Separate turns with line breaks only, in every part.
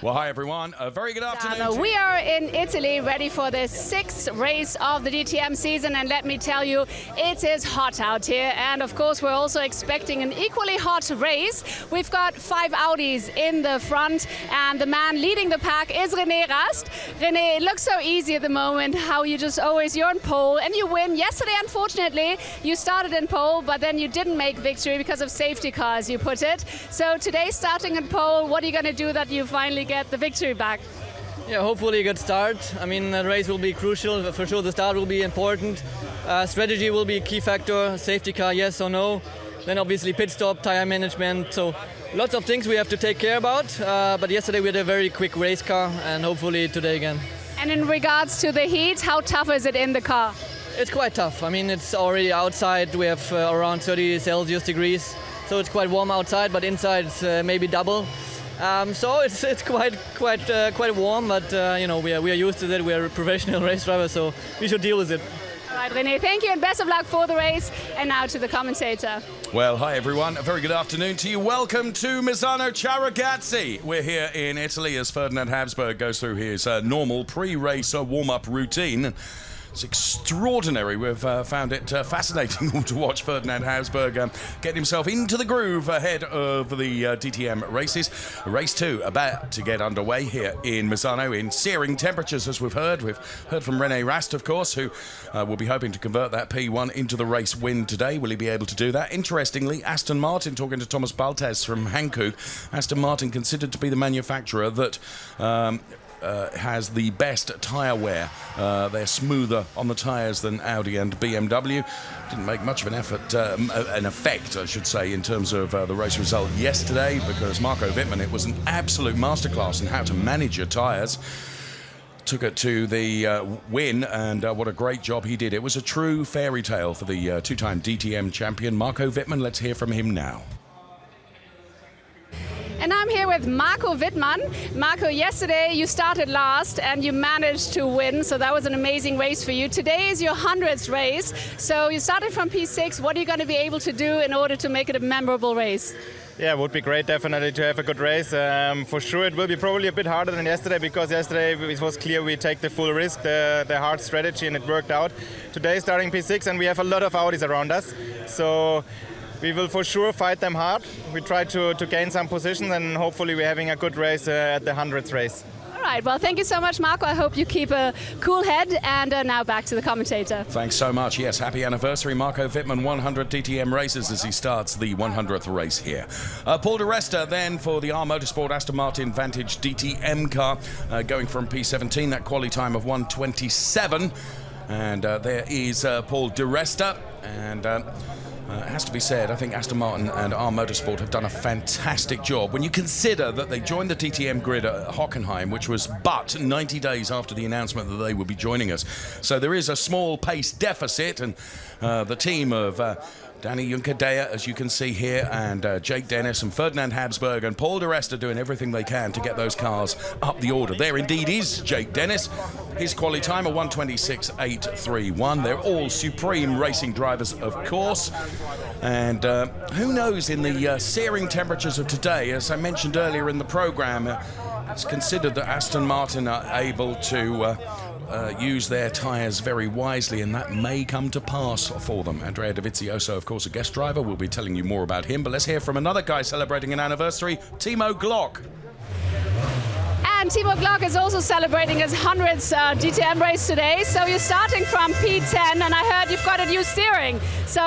Well, hi everyone. A very good afternoon.
We are in Italy, ready for the 6th race of the DTM season, and let me tell you, it is hot out here. And of course, we're also expecting an equally hot race. We've got 5 Audis in the front, and the man leading the pack is René Rast. René, it looks so easy at the moment, how you just always, you're on pole and you win. Yesterday, unfortunately, you started in pole, but then you didn't make victory because of safety cars, you put it. So today, starting in pole, what are you going to do that you finally get the victory back?
Yeah, hopefully a good start. I mean, the race will be crucial. For sure, the start will be important. Strategy will be a key factor. Safety car, yes or no. Then obviously pit stop, tire management. So lots of things we have to take care about. But yesterday we had a very quick race car, and hopefully today again. And
in regards to the heat, how tough is it in the car?
It's quite tough. I mean, it's already outside. We have around 30 Celsius degrees. So it's quite warm outside, but inside it's maybe double. So it's quite warm, but you know, we are used to that. We are professional race drivers, so we should deal with it.
All right, René, thank you and best of luck for the race. And now to the commentator.
Well, hi everyone. A very good afternoon to you. Welcome to Misano. Ciao ragazzi. We're here in Italy as Ferdinand Habsburg goes through his normal pre-race warm-up routine. It's extraordinary. We've found it fascinating to watch Ferdinand Habsburg get himself into the groove ahead of the DTM races. Race 2 about to get underway here in Misano in searing temperatures, as we've heard. We've heard from René Rast, of course, who will be hoping to convert that P1 into the race win today. Will he be able to do that? Interestingly, Aston Martin, talking to Thomas Baltes from Hankook, Aston Martin considered to be the manufacturer that has the best tyre wear. They're smoother on the tyres than Audi and BMW. Didn't make much of an effect, I should say, in terms of the race result yesterday, because Marco Wittmann, it was an absolute masterclass in how to manage your tyres. Took it to the win, and what a great job he did. It was a true fairy tale for the two-time DTM champion, Marco Wittmann. Let's hear from him now.
And I'm here with Marco Wittmann. Marco, yesterday you started last and you managed to win, so that was an amazing race for you. Today is your 100th race, so you started from P6. What are you going to be able to do in order to make it a memorable race?
Yeah, it would be great definitely to have a good race. For sure it will be probably a bit harder than yesterday, because yesterday it was clear we take the full risk, the hard strategy, and it worked out. Today starting P6 and we have a lot of Audis around us, so we will for sure fight them hard. We try to gain some positions, and hopefully we're having a good race at the 100th race.
All right, well, thank you so much, Marco. I hope you keep a cool head. And now back to the commentator.
Thanks so much. Yes, happy anniversary, Marco Wittmann. 100 DTM races as he starts the 100th race here. Paul di Resta then for the R Motorsport Aston Martin Vantage DTM car, going from P17, that quali time of 1:27. And there is Paul di Resta. And it has to be said, I think Aston Martin and R Motorsport have done a fantastic job. When you consider that they joined the DTM grid at Hockenheim, which was but 90 days after the announcement that they would be joining us. So there is a small pace deficit, and the team of Danny Juncadella, as you can see here, and Jake Dennis and Ferdinand Habsburg and Paul di Resta doing everything they can to get those cars up the order. There indeed is Jake Dennis. His quali time of 1:26.831. They're all supreme racing drivers, of course. And who knows, in the searing temperatures of today, as I mentioned earlier in the program, it's considered that Aston Martin are able to use their tyres very wisely, and that may come to pass for them. Andrea Dovizioso, of course, a guest driver. We'll be telling you more about him, but let's hear from another guy celebrating an anniversary, Timo Glock.
And Timo Glock is also celebrating his 100th DTM race today. So you're starting from P10, and I heard you've got a new steering. So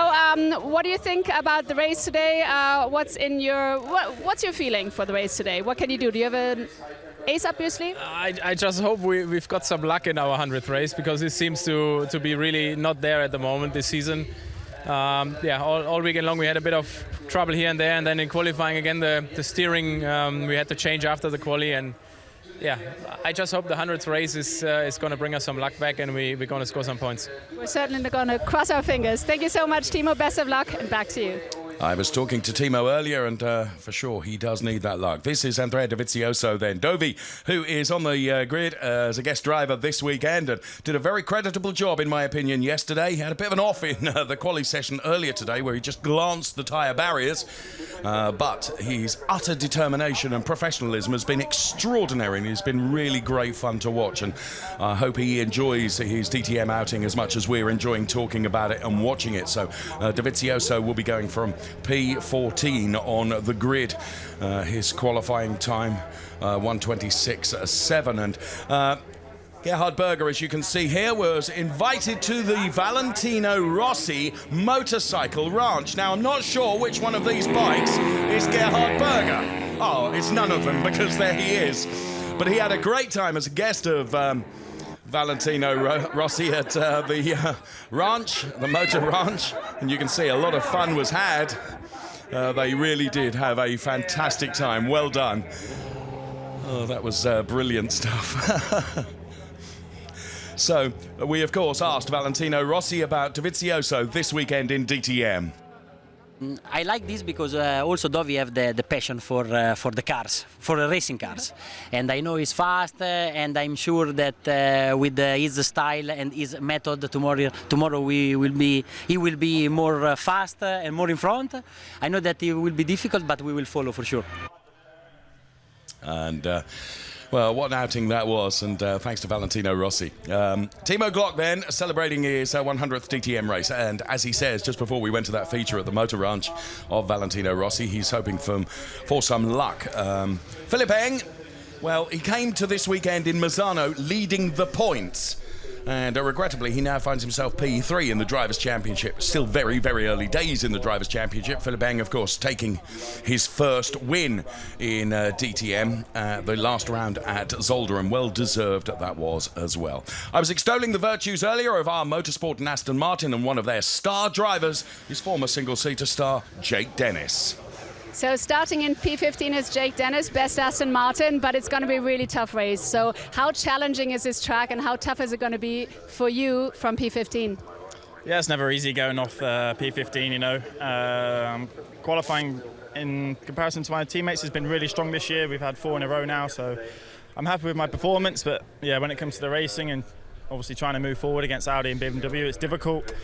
what do you think about the race today? What's your feeling for the race today? What can you do? Do you have an ace up your sleeve?
I just hope we've got some luck in our 100th race, because it seems to be really not there at the moment this season. Yeah, all weekend long we had a bit of trouble here and there, and then in qualifying again the steering we had to change after the quali, and yeah, I just hope the 100th race is going to bring us some luck back, and we're going to score some points.
We're certainly going to cross our fingers. Thank you so much, Timo. Best of luck, and back to you.
I was talking to Timo earlier, and for sure he does need that luck. This is Andrea Dovizioso then. Dovi, who is on the grid as a guest driver this weekend and did a very creditable job, in my opinion, yesterday. He had a bit of an off in the quali session earlier today where he just glanced the tyre barriers. But his utter determination and professionalism has been extraordinary, and it's been really great fun to watch. And I hope he enjoys his DTM outing as much as we're enjoying talking about it and watching it. So Dovizioso will be going from P14 on the grid. His qualifying time 1:26.7, and Gerhard Berger, as you can see here, was invited to the Valentino Rossi motorcycle ranch. Now, I'm not sure which one of these bikes is Gerhard Berger. Oh, it's none of them, because there he is. But he had a great time as a guest of Valentino Rossi at the ranch, the motor ranch, and you can see a lot of fun was had. They really did have a fantastic time. Well done. Oh, that was brilliant stuff. So, we of course asked Valentino Rossi about Dovizioso this weekend in DTM.
I like this because also Dovi have the passion for the cars, for the racing cars, and I know he's fast, and I'm sure that with his style and his method tomorrow he will be more fast and more in front. I know that it will be difficult, but we will follow for sure.
And well, what an outing that was, and thanks to Valentino Rossi. Timo Glock then celebrating his 100th DTM race, and as he says, just before we went to that feature at the motor ranch of Valentino Rossi, he's hoping for some luck. Philipp, well, he came to this weekend in Misano leading the points. And regrettably, he now finds himself P3 in the Drivers' Championship. Still very, very early days in the Drivers' Championship. Philipp, of course, taking his first win in DTM, the last round at Zolder, and well-deserved that was as well. I was extolling the virtues earlier of our Motorsport and Aston Martin, and one of their star drivers is former single-seater star Jake Dennis.
So starting in P15 is Jake Dennis, best Aston Martin, but it's going to be a really tough race. So how challenging is this track, and how tough is it going to be for you from P15?
Yeah, it's never easy going off P15, you know. Qualifying in comparison to my teammates has been really strong this year. We've had 4 in a row now, so I'm happy with my performance. But yeah, when it comes to the racing and obviously trying to move forward against Audi and BMW, it's difficult.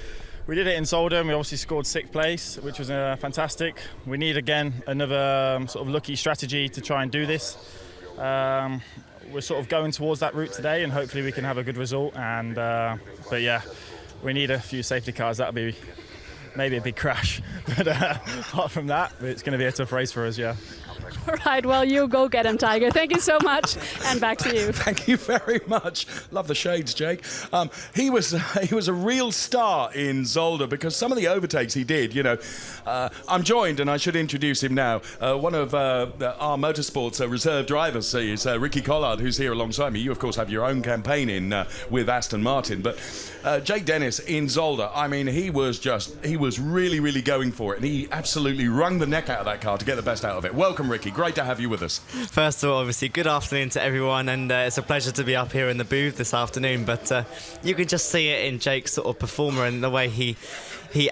We did it in Zolder, and we obviously scored 6th place, which was fantastic. We need, again, another sort of lucky strategy to try and do this. We're sort of going towards that route today, and hopefully we can have a good result. And but yeah, we need a few safety cars. That'll be maybe a big crash. But apart from that, it's going to be a tough race for us, yeah.
All right, well, you go get him, Tiger. Thank you so much, and back to you.
Thank you very much. Love the shades, Jake. He was a real star in Zolder, because some of the overtakes he did, you know. I'm joined, and I should introduce him now. One of our Motorsport's reserve drivers is Ricky Collard, who's here alongside me. You, of course, have your own campaign in with Aston Martin, but Jake Dennis in Zolder, I mean, he was really, really going for it, and he absolutely wrung the neck out of that car to get the best out of it. Welcome, Ricky. Great to have you with us.
First of all, obviously, good afternoon to everyone, and it's a pleasure to be up here in the booth this afternoon. But you can just see it in Jake's sort of performer and the way he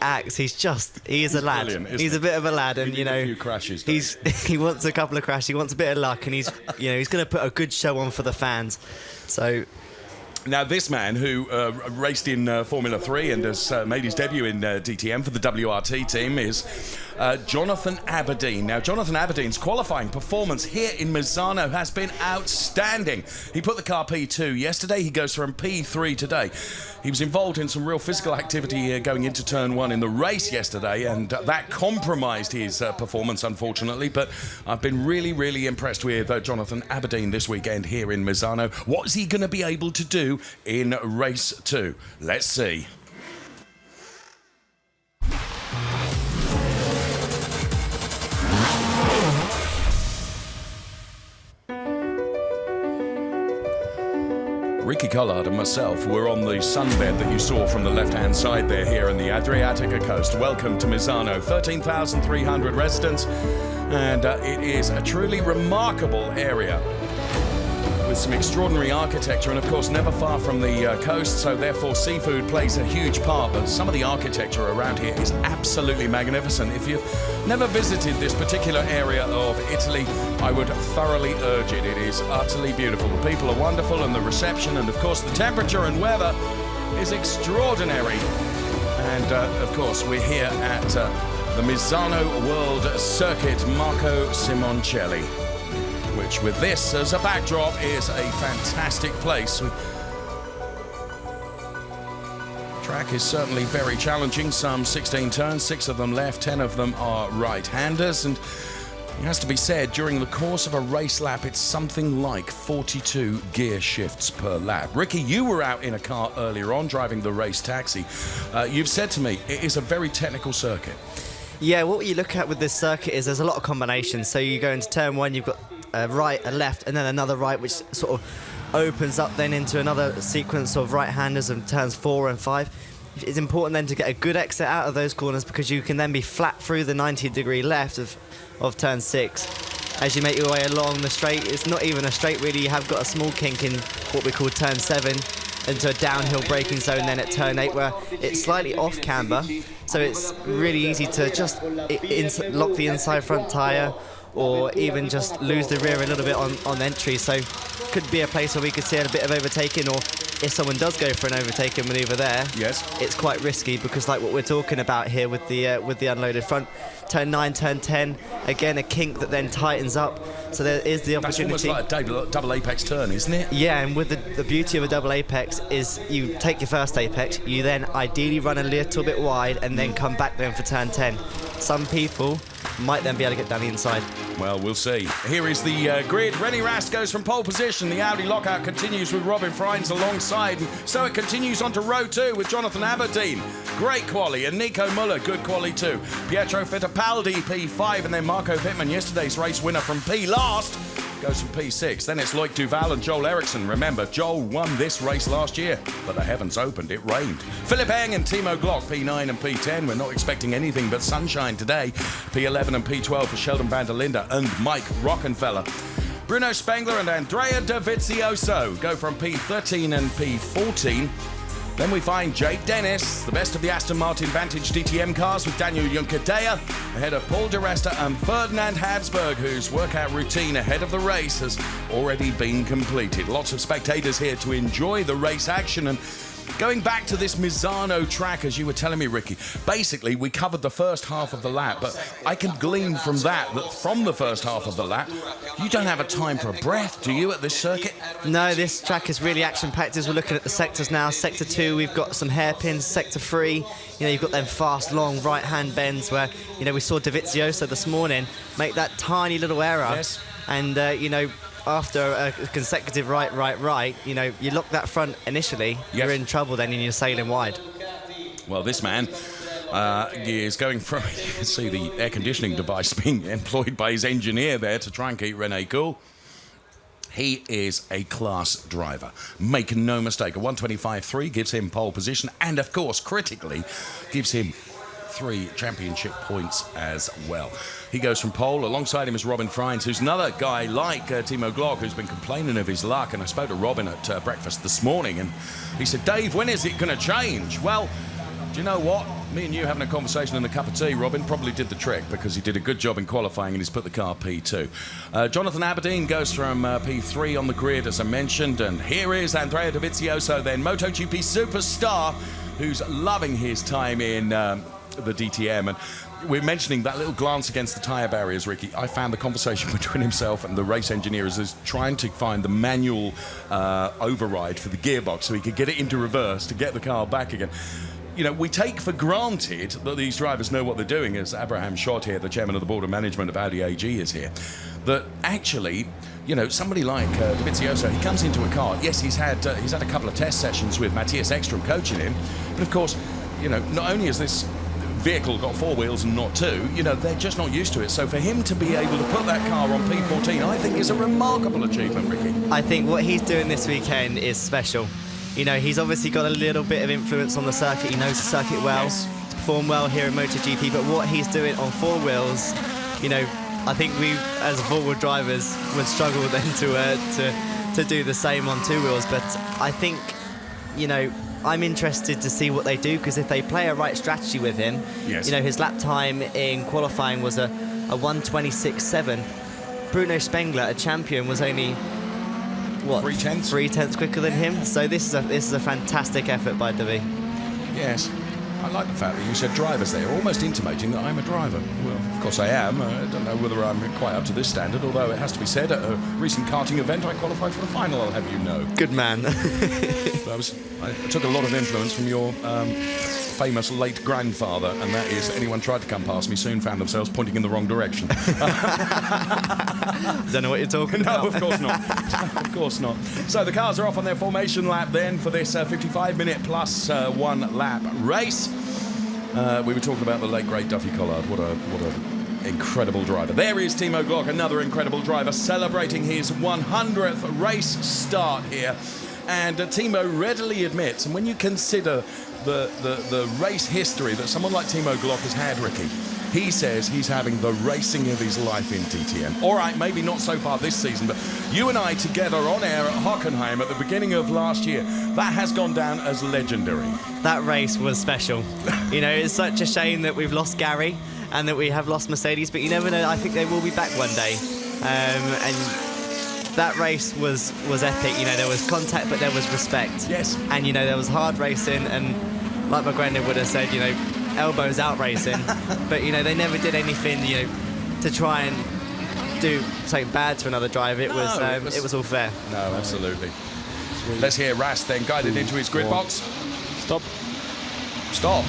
acts. He is a lad. He's a bit of a lad, and you know,
a few crashes,
he wants a couple of crashes. He wants a bit of luck, and he's going to put a good show on for the fans. So.
Now, this man who raced in Formula 3 and has made his debut in DTM for the WRT team is Jonathan Aberdeen. Now, Jonathan Aberdeen's qualifying performance here in Misano has been outstanding. He put the car P2 yesterday. He goes from P3 today. He was involved in some real physical activity going into turn 1 in the race yesterday, and that compromised his performance, unfortunately. But I've been really, really impressed with Jonathan Aberdeen this weekend here in Misano. What is he going to be able to do in race 2? Let's see. Ricky Collard and myself were on the sunbed that you saw from the left-hand side there here in the Adriatica coast. Welcome to Misano, 13,300 residents, and it is a truly remarkable area. with some extraordinary architecture, and of course never far from the coast, so therefore seafood plays a huge part. But some of the architecture around here is absolutely magnificent. If you've never visited this particular area of Italy, I would thoroughly urge it. It is utterly beautiful. The people are wonderful, and the reception, and of course the temperature and weather is extraordinary. And of course we're here at the Misano World Circuit Marco Simoncelli, which with this as a backdrop is a fantastic place. Track is certainly very challenging, some 16 turns, 6 of them left, 10 of them are right-handers, and it has to be said, during the course of a race lap, it's something like 42 gear shifts per lap. Ricky, you were out in a car earlier on driving the race taxi. You've said to me, it is a very technical circuit.
Yeah, what you look at with this circuit is there's a lot of combinations. So you go into turn 1, you've got a right, a left, and then another right, which sort of opens up then into another sequence of right-handers and turns 4 and 5. It's important then to get a good exit out of those corners, because you can then be flat through the 90-degree left of turn 6. As you make your way along the straight, it's not even a straight really, you have got a small kink in what we call turn 7 into a downhill braking zone then at turn 8, where it's slightly off camber, so it's really easy to just lock the inside front tyre, or even just lose the rear a little bit on entry. So could be a place where we could see a bit of overtaking, or if someone does go for an overtaking manoeuvre there,
yes,
it's quite risky, because like what we're talking about here with the unloaded front, turn 9, turn 10, again a kink that then tightens up, so there is the opportunity.
That's almost like a double apex turn, isn't it?
Yeah, and with the beauty of a double apex is you take your first apex, you then ideally run a little bit wide and then come back then for turn 10. Some people might then be able to get down the inside.
Well, we'll see. Here is the grid. Rennie Rast goes from pole position. The Audi lockout continues with Robin Freins alongside. And so it continues on to row 2 with Jonathan Aberdeen. Great quali. And Nico Muller, good quali too. Pietro Fittipaldi, P5. And then Marco Wittmann, yesterday's race winner from P last, goes from P6. Then it's Loic Duval and Joel Eriksson. Remember, Joel won this race last year, but the heavens opened, it rained. Philipp Eng and Timo Glock, P9 and P10. We're not expecting anything but sunshine today. P11 and P12 for Sheldon van der Linde and Mike Rockenfeller. Bruno Spengler and Andrea Dovizioso go from P13 and P14. Then we find Jake Dennis, the best of the Aston Martin Vantage DTM cars, with Daniel Juncadella ahead of Paul di Resta and Ferdinand Habsburg, whose workout routine ahead of the race has already been completed. Lots of spectators here to enjoy the race action. And going back to this Misano track, as you were telling me, Ricky, basically we covered the first half of the lap, but I can glean from that from the first half of the lap, you don't have a time for a breath, do you, at this circuit?
No, this track is really action-packed. As we're looking at the sectors now, Sector 2, we've got some hairpins. Sector 3, you've got them fast, long right-hand bends where, we saw Dovizioso this morning make that tiny little error.
Yes.
And, after a consecutive right, you lock that front initially,
yes,
you're in trouble then and you're sailing wide.
Well, this man is going from, you can see the air conditioning device being employed by his engineer there to try and keep Rene cool. He is a class driver. Make no mistake, a 125.3 gives him pole position, and of course, critically, gives him 3 championship points as well. He goes from pole. Alongside him is Robin Freins, who's another guy like Timo Glock, who's been complaining of his luck. And I spoke to Robin at breakfast this morning, and he said, Dave, when is it going to change? Well, do you know what? Me and you having a conversation and a cup of tea, Robin, probably did the trick, because he did a good job in qualifying and he's put the car P2. Jonathan Aberdeen goes from P3 on the grid, as I mentioned, and here is Andrea Dovizioso, then MotoGP superstar, who's loving his time in the DTM. And we're mentioning that little glance against the tyre barriers, Ricky. I found the conversation between himself and the race engineer is trying to find the manual override for the gearbox so he could get it into reverse to get the car back again. We take for granted that these drivers know what they're doing, as Abraham Schott here, the chairman of the board of management of Audi AG, is here. That actually, somebody like Dovizioso, he comes into a car. Yes, he's had a couple of test sessions with Matthias Ekstrom coaching him, but of course, not only is this vehicle got 4 wheels and not 2, they're just not used to it. So for him to be able to put that car on P14, I think is a remarkable achievement, Ricky.
I think what he's doing this weekend is special. He's obviously got a little bit of influence on the circuit. He knows the circuit well.
Yes.
He's performed well here in MotoGP, but what he's doing on 4 wheels, I think we, as forward drivers, would struggle then to to do the same on 2 wheels. But I think, you know, I'm interested to see what they do, because if they play a right strategy with him,
yes.
you know, his lap time in qualifying was a 1:26.7. Bruno Spengler, a champion, was only what 3/10 quicker than him. So this is a fantastic effort by Dovi.
Yes. I like the fact that you said drivers there, almost intimating that I'm a driver. Well, of course I am. I don't know whether I'm quite up to this standard, although it has to be said, at a recent karting event I qualified for the final, I'll have you know.
Good man.
I took a lot of influence from your famous late grandfather, and that is anyone tried to come past me soon found themselves pointing in the wrong direction.
Don't know what you're talking about.
No, of course not. Of course not. So the cars are off on their formation lap then for this 55-minute plus 1 lap race. We were talking about the late great Duffy Collard. What a incredible driver. There is Timo Glock, another incredible driver, celebrating his 100th race start here. And Timo readily admits, and when you consider the race history that someone like Timo Glock has had, Ricky, he says he's having the racing of his life in DTM. All right, maybe not so far this season, but you and I together on air at Hockenheim at the beginning of last year, that has gone down as legendary.
That race was special. You know, it's such a shame that we've lost Gary and that we have lost Mercedes, but you never know, I think they will be back one day. And that race was epic. You know, there was contact, but there was respect.
Yes.
And, you know, there was hard racing, and like my granddad would have said, you know, elbows out racing. But, you know, they never did anything, you know, to try and do something bad to another driver. It was all fair.
No, absolutely. Let's hear Rast then guided into his grid box.
Stop.
Stop.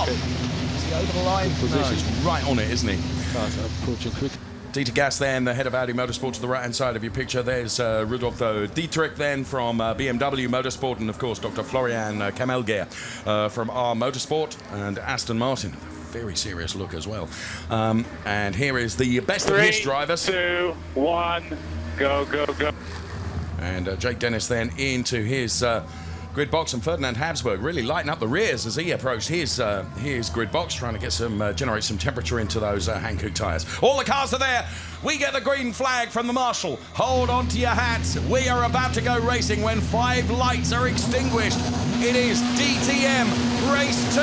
Okay. Is he over the line? No, he's right on it, isn't he?
Cars are approaching quick.
Dieter Gas then, the head of Audi Motorsport, to the right-hand side of your picture. There's Rudolf Dietrich then from BMW Motorsport, and of course Dr. Florian Kamelgeer from R Motorsport, and Aston Martin. Very serious look as well. And here is the best of his drivers.
3, 2, 1, go, go, go.
And Jake Dennis then into his grid box, and Ferdinand Habsburg really lighting up the rears as he approached his grid box, trying to get generate some temperature into those Hankook tyres. All the cars are there. We get the green flag from the marshal. Hold on to your hats. We are about to go racing when 5 lights are extinguished. It is DTM Race 2.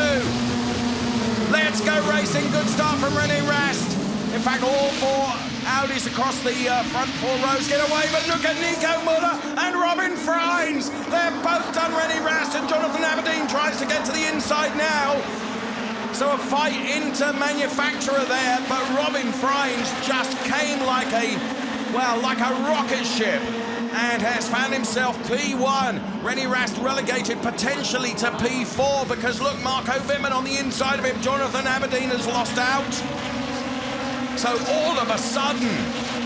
Let's go racing. Good start from René Rast. In fact, all 4 Audis across the front 4 rows get away, but look at Nico Muller and Robin Freins. They're both done. René Rast and Jonathan Aberdeen tries to get to the inside now. So a fight into manufacturer there, but Robin Freins just came like a rocket ship and has found himself P1. René Rast relegated potentially to P4 because look, Marco Wittmann on the inside of him. Jonathan Aberdeen has lost out. So all of a sudden,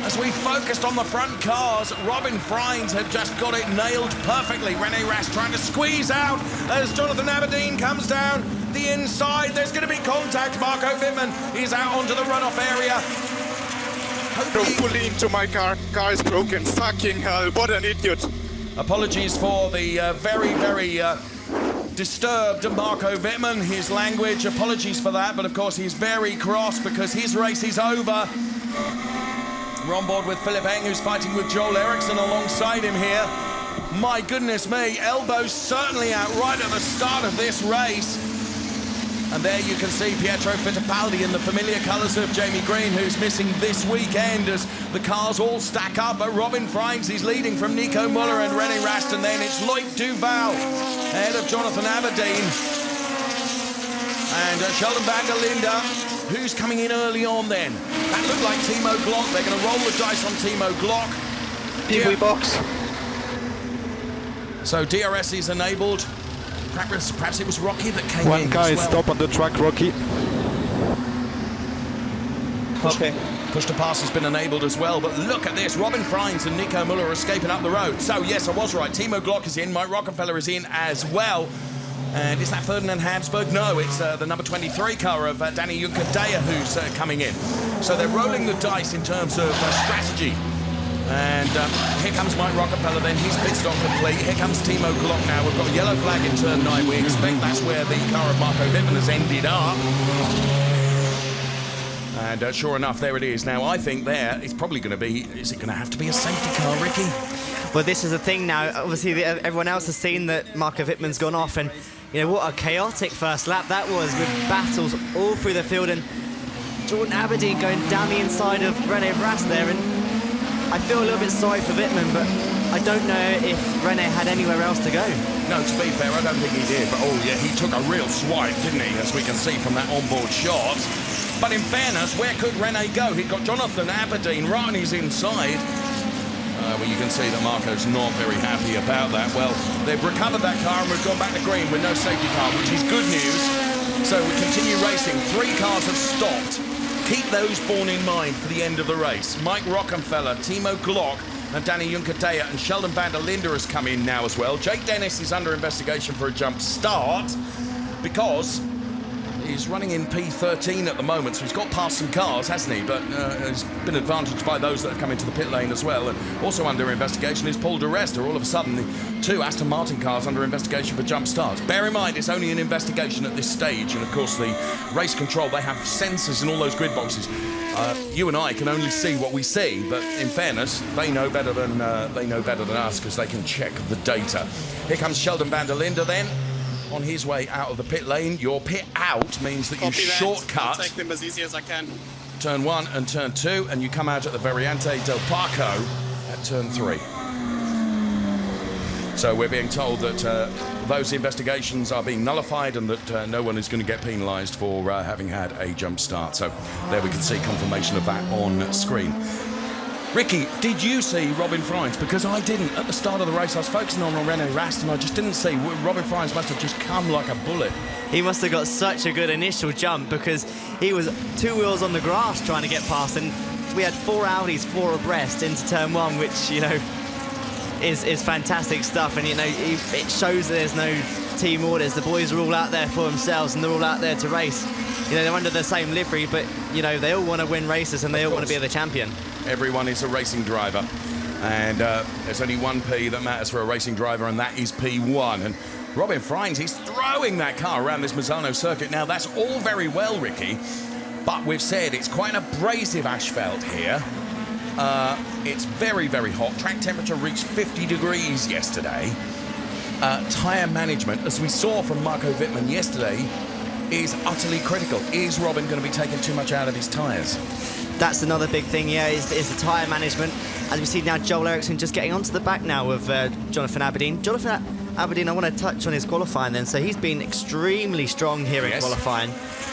as we focused on the front cars, Robin Freins had just got it nailed perfectly. René Rast trying to squeeze out as Jonathan Aberdeen comes down the inside. There's going to be contact. Marco Wittmann is out onto the runoff area.
Go fully into my car. Car is broken. Fucking hell, what an idiot.
Apologies for the very, very disturbed Marco Wittmann, his language. Apologies for that, but of course he's very cross because his race is over. We're on board with Philipp Eng, who's fighting with Joel Eriksson alongside him here. My goodness me, elbows certainly out right at the start of this race. And there you can see Pietro Fittipaldi in the familiar colours of Jamie Green, who's missing this weekend as the cars all stack up. But Robin Freins, he's leading from Nico Muller and René Rast, and then it's Loic Duval ahead of Jonathan Aberdeen. And Sheldon van der Linde, who's coming in early on then. That looked like Timo Glock. They're going to roll the dice on Timo Glock.
TV box.
So DRS is enabled. Perhaps it was Rocky that came in.
One car is
well.
stop on the track, Rocky.
Push to pass has been enabled as well, but look at this. Robin Freins and Nico Muller are escaping up the road. So yes, I was right. Timo Glock is in. Mike Rockefeller is in as well. And is that Ferdinand Habsburg? No, it's the number 23 car of Danny Juncadella who's coming in. So they're rolling the dice in terms of strategy. And here comes Mike Rockefeller then, his pit stop complete. Here comes Timo Glock now. We've got a yellow flag in turn 9. We expect that's where the car of Marco Wittmann has ended up. And sure enough, there it is. Now, I think there it's probably going to be, is it going to have to be a safety car, Ricky?
Well, this is the thing now. Obviously, everyone else has seen that Marco Wittmann's gone off, and you know what a chaotic first lap that was, with battles all through the field, and Jordan Aberdeen going down the inside of René Rast there. And I feel a little bit sorry for Wittmann, but I don't know if René had anywhere else to go.
No, to be fair, I don't think he did. But oh yeah, he took a real swipe, didn't he? As we can see from that onboard shot. But in fairness, where could René go? He'd got Jonathan Aberdeen right on his inside. Well, you can see that Marco's not very happy about that. Well, they've recovered that car and we've gone back to green with no safety car, which is good news. So we continue racing. 3 cars have stopped. Keep those borne in mind for the end of the race. Mike Rockenfeller, Timo Glock, and Danny Juncadella, and Sheldon van der Linde has come in now as well. Jake Dennis is under investigation for a jump start because he's running in P13 at the moment, so he's got past some cars, hasn't he? But he's been advantaged by those that have come into the pit lane as well. And also under investigation is Paul di Resta. All of a sudden, the 2 Aston Martin cars under investigation for jump starts. Bear in mind, it's only an investigation at this stage. And of course, the race control, they have sensors in all those grid boxes. You and I can only see what we see, but in fairness, they know better than us because they can check the data. Here comes Sheldon van der Linde then. On his way out of the pit lane. Your pit out means that you shortcut.
I'll take them as easy as I can.
Turn 1 and turn 2, and you come out at the Variante del Parco at turn 3. So we're being told that those investigations are being nullified and that no one is going to get penalised for having had a jump start. So there we can see confirmation of that on screen. Ricky, did you see Robin Freins? Because I didn't. At the start of the race, I was focusing on René Rast, and I just didn't see. Robin Freins must have just come like a bullet.
He must have got such a good initial jump because he was 2 wheels on the grass trying to get past, and we had 4 Audis, 4 abreast into turn 1, which, you know, is fantastic stuff. And, you know, it shows that there's no team orders. The boys are all out there for themselves, and they're all out there to race. You know, they're under the same livery, but, you know, they all want to win races and they all want to be the champion.
Everyone is a racing driver, and there's only one P that matters for a racing driver, and that is P1. And Robin Freins, he's throwing that car around this Misano circuit. Now, that's all very well, Ricky, but we've said it's quite an abrasive asphalt here. It's very, very hot. Track temperature reached 50 degrees yesterday. Tyre management, as we saw from Marco Wittmann yesterday, is utterly critical. Is Robin going to be taking too much out of his tyres?
That's another big thing, yeah, is the tyre management. As we see now, Joel Eriksson just getting onto the back now of Jonathan Aberdeen. Jonathan Aberdeen, I want to touch on his qualifying then. So he's been extremely strong here in qualifying.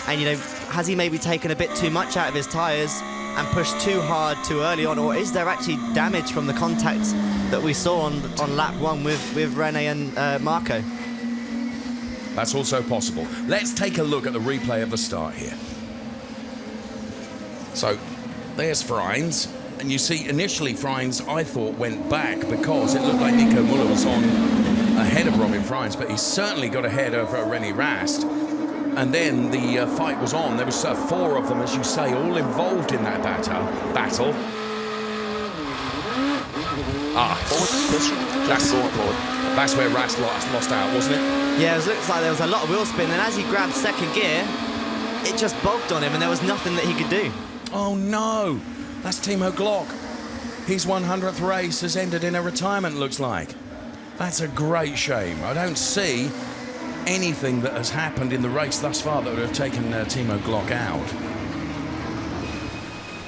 And, you know, has he maybe taken a bit too much out of his tyres and pushed too hard too early on? Or is there actually damage from the contact that we saw on lap 1 with René and Marco?
That's also possible. Let's take a look at the replay of the start here. So, there's Freins, and you see initially Freins, I thought, went back because it looked like Nico Muller was on ahead of Robin Freins, but he certainly got ahead of René Rast. And then the fight was on. There was 4 of them, as you say, all involved in that battle. That's where Rast lost out, wasn't it?
Yeah, it looks like there was a lot of wheel spin, and as he grabbed second gear, it just bogged on him, and there was nothing that he could do.
Oh no, that's Timo Glock. His 100th race has ended in a retirement, looks like. That's a great shame. I don't see anything that has happened in the race thus far that would have taken Timo Glock out.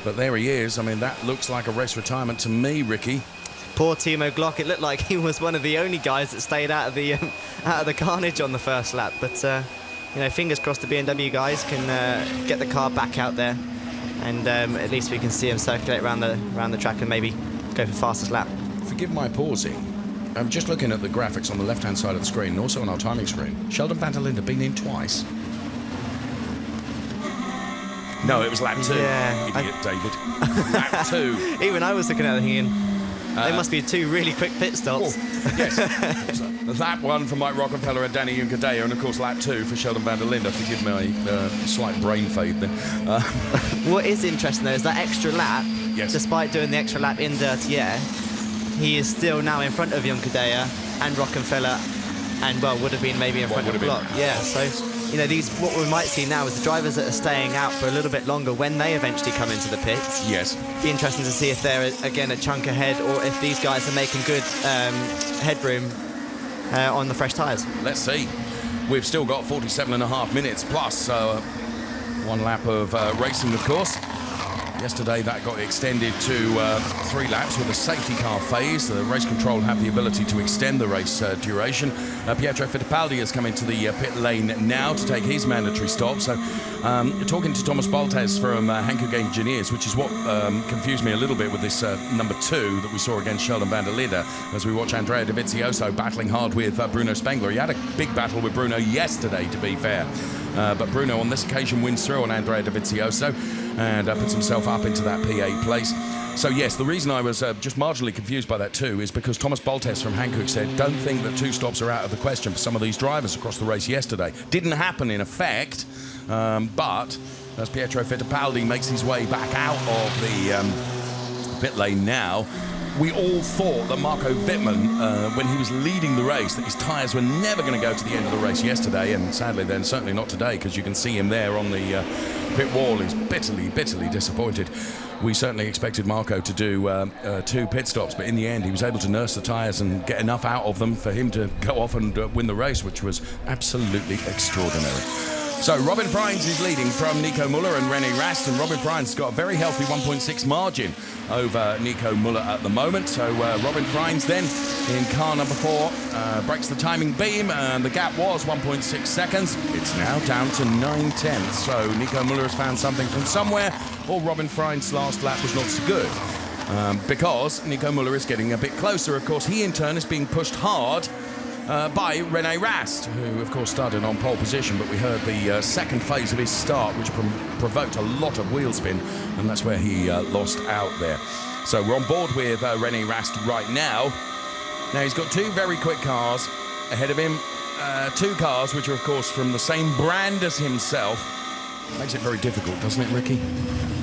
But there he is. I mean, that looks like a race retirement to me, Ricky.
Poor Timo Glock. It looked like he was one of the only guys that stayed out of the carnage on the first lap. But you know, fingers crossed the BMW guys can get the car back out there, and at least we can see him circulate around the track and maybe go for fastest lap.
Forgive my pausing. I'm just looking at the graphics on the left-hand side of the screen and also on our timing screen. Sheldon van der Linde been in twice. No, it was lap 2.
Yeah,
Idiot, David. Lap 2.
Even I was looking at it thinking, they must be 2 really quick pit stops.
Yes. Lap 1 for Mike Rockenfeller and Danny Juncadella, and of course lap 2 for Sheldon van der Linde. Forgive my slight brain fade then.
What is interesting though is that extra lap, despite doing the extra lap in dirty air, he is still now in front of Juncadella and Rockenfeller, and well, would have been maybe in front of Block. Yeah, so you know, what we might see now is the drivers that are staying out for a little bit longer when they eventually come into the pits.
Yes.
Be interesting to see if they're again a chunk ahead or if these guys are making good headroom on the fresh tyres.
Let's see. We've still got 47.5 minutes plus one lap of racing, of course. Yesterday that got extended to 3 laps with a safety car phase. The race control have the ability to extend the race duration. Pietro Fittipaldi has come into the pit lane now to take his mandatory stop. So talking to Thomas Baltes from Hankook Engineers, which is what confused me a little bit with this number 2 that we saw against Sheldon van der Lidde, as we watch Andrea Dovizioso battling hard with Bruno Spengler. He had a big battle with Bruno yesterday, to be fair. But Bruno on this occasion wins through on Andrea Dovizioso and puts himself up into that P8 place. So yes, the reason I was just marginally confused by that too is because Thomas Baltes from Hankook said, don't think that 2 stops are out of the question for some of these drivers across the race yesterday. Didn't happen in effect, but as Pietro Fittipaldi makes his way back out of the pit lane now, we all thought that Marco Wittmann, when he was leading the race, that his tyres were never going to go to the end of the race yesterday, and sadly then certainly not today, because you can see him there on the pit wall. He's bitterly, bitterly disappointed. We certainly expected Marco to do 2 pit stops, but in the end he was able to nurse the tyres and get enough out of them for him to go off and win the race, which was absolutely extraordinary. So Robin Freins is leading from Nico Müller and René Rast, and Robin Freins has got a very healthy 1.6 margin over Nico Müller at the moment. So Robin Freins then in car number 4 breaks the timing beam, and the gap was 1.6 seconds. It's now down to 9/10. So Nico Müller has found something from somewhere, or Robin Freins' last lap was not so good. Because Nico Müller is getting a bit closer. Of course, he in turn is being pushed hard by René Rast, who of course started on pole position, but we heard the second phase of his start, which provoked a lot of wheel spin, and that's where he lost out there. So we're on board with René Rast right now. Now he's got 2 very quick cars ahead of him, 2 cars which are of course from the same brand as himself. Makes it very difficult, doesn't it, Ricky?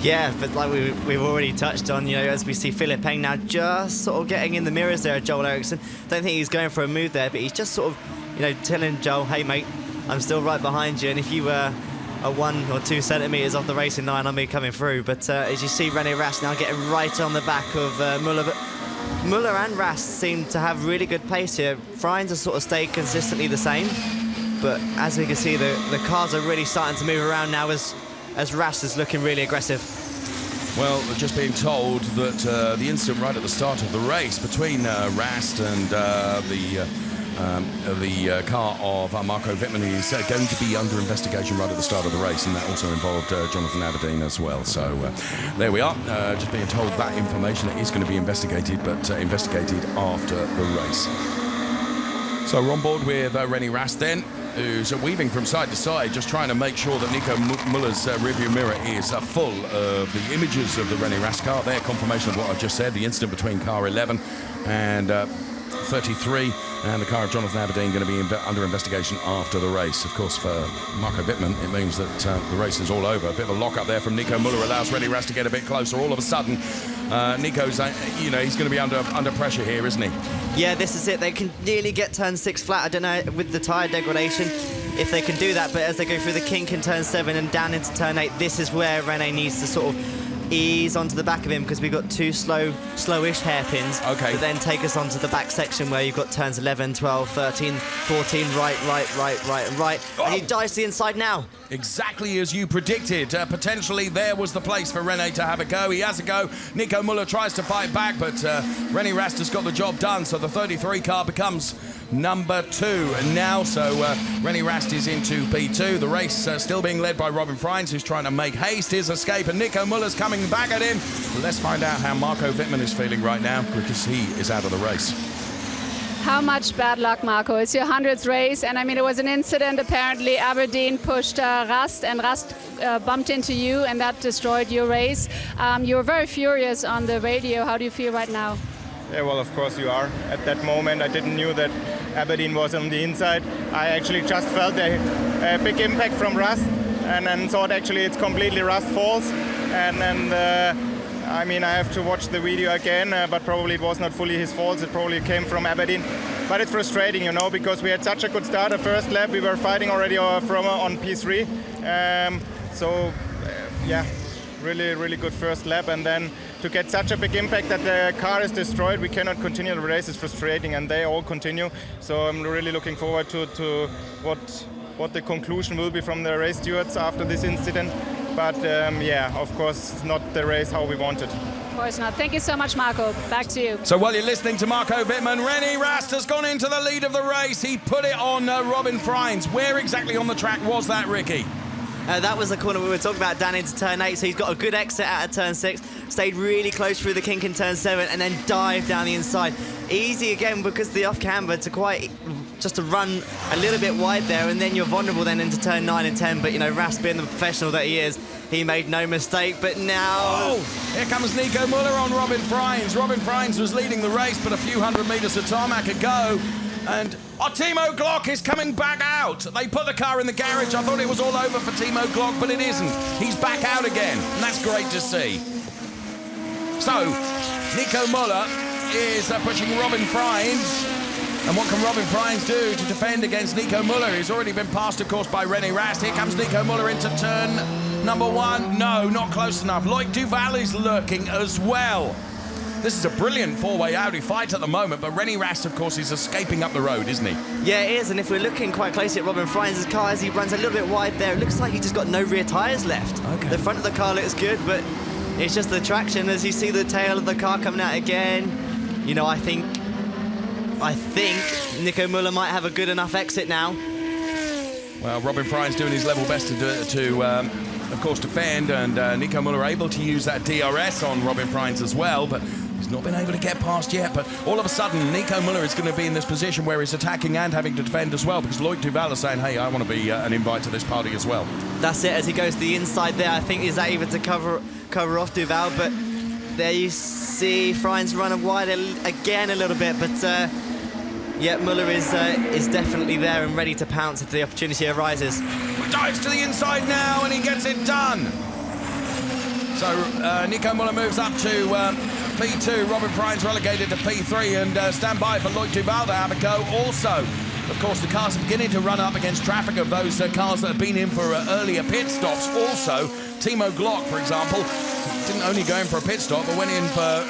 Yeah, but like we've already touched on, you know, as we see Philipp Eng now just sort of getting in the mirrors there at Joel Eriksson. Don't think he's going for a move there, but he's just sort of, you know, telling Joel, hey mate, I'm still right behind you, and if you were 1 or 2 centimetres off the racing line, I'll be coming through. But as you see René Rast now getting right on the back of Müller, but Müller and Rast seem to have really good pace here. Freins has sort of stayed consistently the same, but as we can see, the cars are really starting to move around now as Rast is looking really aggressive.
Well, just being told that the incident right at the start of the race between Rast and the car of Marco Wittmann is going to be under investigation right at the start of the race, and that also involved Jonathan Aberdeen as well. So there we are, just being told that information is going to be investigated, but investigated after the race. So we're on board with René Rast then, who's weaving from side to side, just trying to make sure that Nico Müller's rearview mirror is full of the images of the René Rast car. There, confirmation of what I just said, the incident between car 11 and 33, and the car of Jonathan Aberdeen going to be under investigation after the race. Of course, for Marco Wittmann, it means that the race is all over. A bit of a lock-up there from Nico Müller allows René Rast to get a bit closer. All of a sudden, Nico's, you know, he's going to be under pressure here, isn't he?
Yeah, this is it. They can nearly get turn 6 flat. I don't know, with the tyre degradation, if they can do that, but as they go through the kink in turn 7 and down into turn 8, this is where René needs to sort of ease onto the back of him, because we've got 2 slowish hairpins that then take us onto the back section where you've got turns 11, 12, 13, 14, right, and right. Oh. And he dives to the inside now.
Exactly as you predicted. Potentially there was the place for René to have a go. He has a go. Nico Müller tries to fight back, but René Rast has got the job done, so the 33 car becomes number 2 and now. So René Rast is into P2. The race still being led by Robin Freins, who's trying to make haste his escape, and Nico Müller's coming back at him. Let's find out how Marco Wittmann is feeling right now, because he is out of the race.
How much bad luck, Marco. It's your 100th race, and I mean, it was an incident. Apparently, Aberdeen pushed Rast, and Rast bumped into you, and that destroyed your race. You were very furious on the radio. How do you feel right now?
Yeah, well, of course you are. At that moment, I didn't knew that Aberdeen was on the inside. I actually just felt a big impact from Rast, and then thought actually it's completely Rast's fault. And I mean, I have to watch the video again, but probably it was not fully his fault. It probably came from Aberdeen. but it's frustrating, you know, because we had such a good start. The first lap we were fighting already from on P3, yeah, really good first lap, and then to get such a big impact that the car is destroyed, we cannot continue the race. Is frustrating, and they all continue. So I'm really looking forward to what the conclusion will be from the race stewards after this incident. But yeah, of course, not the race how we wanted.
Of course not. Thank you so much, Marco. Back to you.
So while you're listening to Marco Wittmann, René Rast has gone into the lead of the race. He put it on Robin Freins. Where exactly on the track was that, Ricky?
That was the corner we were talking about down into turn 8, so he's got a good exit out of turn 6, stayed really close through the kink in turn 7, and then dived down the inside. Easy again because the off camber to run a little bit wide there, and then you're vulnerable then into turn 9 and 10, but you know, Rast being the professional that he is, he made no mistake, but now...
Oh, here comes Nico Muller on Robin Freins. Robin Freins was leading the race, but a few hundred metres of tarmac ago. And Timo Glock is coming back out. They put the car in the garage. I thought it was all over for Timo Glock, but it isn't. He's back out again, and that's great to see. So, Nico Muller is pushing Robin Freins. And what can Robin Freins do to defend against Nico Muller? He's already been passed, of course, by René Rast. Here comes Nico Muller into turn number 1. No, not close enough. Loic Duval is lurking as well. This is a brilliant four-way Audi fight at the moment, but René Rast, of course, is escaping up the road, isn't he?
Yeah, it is, and if we're looking quite closely at Robin Freins' car as he runs a little bit wide there, it looks like he just got no rear tyres left.
Okay.
The front of the car looks good, but it's just the traction as you see the tail of the car coming out again. You know, I think Nico Muller might have a good enough exit now.
Well, Robin Freins doing his level best to of course, defend, and Nico Muller able to use that DRS on Robin Freins as well, but he's not been able to get past yet. But all of a sudden, Nico Muller is going to be in this position where he's attacking and having to defend as well, because Loic Duval is saying, hey, I want to be an invite to this party as well.
That's it, as he goes to the inside there. I think is that even to cover off Duval, but there you see Freins running wide again a little bit, but yeah, Muller is definitely there and ready to pounce if the opportunity arises.
Dives to the inside now, and he gets it done. So Nico Muller moves up to P2. Robin Freins relegated to P3, and stand by for Loic Duval to have a go also. Of course, the cars are beginning to run up against traffic of those cars that have been in for earlier pit stops. Also, Timo Glock, for example, didn't only go in for a pit stop, but went in for...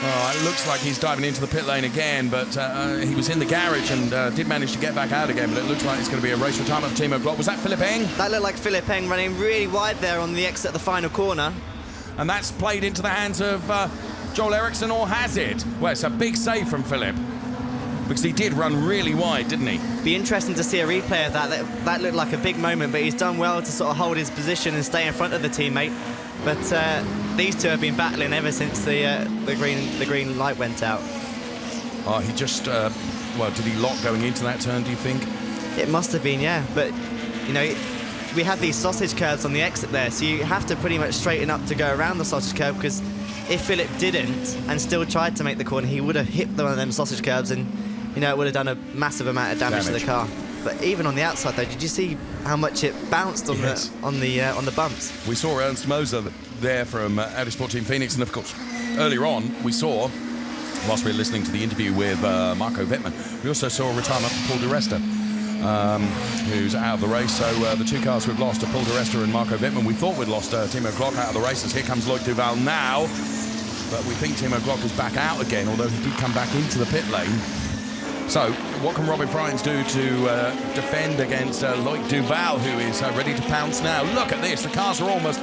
it looks like he's diving into the pit lane again, but he was in the garage and did manage to get back out again, but it looks like it's going to be a race for time of Timo Glock. Was that Philipp Eng?
That looked like Philipp Eng running really wide there on the exit of the final corner.
And that's played into the hands of Joel Eriksson, or has it? Well, it's a big save from Philipp, because he did run really wide, didn't he?
Be interesting to see a replay of that. That looked like a big moment, but he's done well to sort of hold his position and stay in front of the teammate. But these two have been battling ever since the green light went out.
Oh, he just, well, did he lock going into that turn, do you think?
It must have been, yeah. But, you know, we have these sausage curves on the exit there, so you have to pretty much straighten up to go around the sausage curve, because if Philipp didn't and still tried to make the corner, he would have hit one of them sausage curves, and, you know, it would have done a massive amount of damage to the car. But even on the outside, though, did you see how much it bounced on the bumps?
We saw Ernst Moser there from Audi Sport Team Phoenix, and of course, earlier on, we saw, whilst we were listening to the interview with Marco Wittmann, we also saw a retirement for Paul di Resta, who's out of the race. So the two cars we've lost are Paul di Resta and Marco Wittmann. We thought we'd lost Timo Glock out of the races. Here comes Loic Duval now, but we think Timo Glock is back out again, although he did come back into the pit lane. So, what can Robin Freins do to defend against Loic Duval, who is ready to pounce now? Look at this, the cars are almost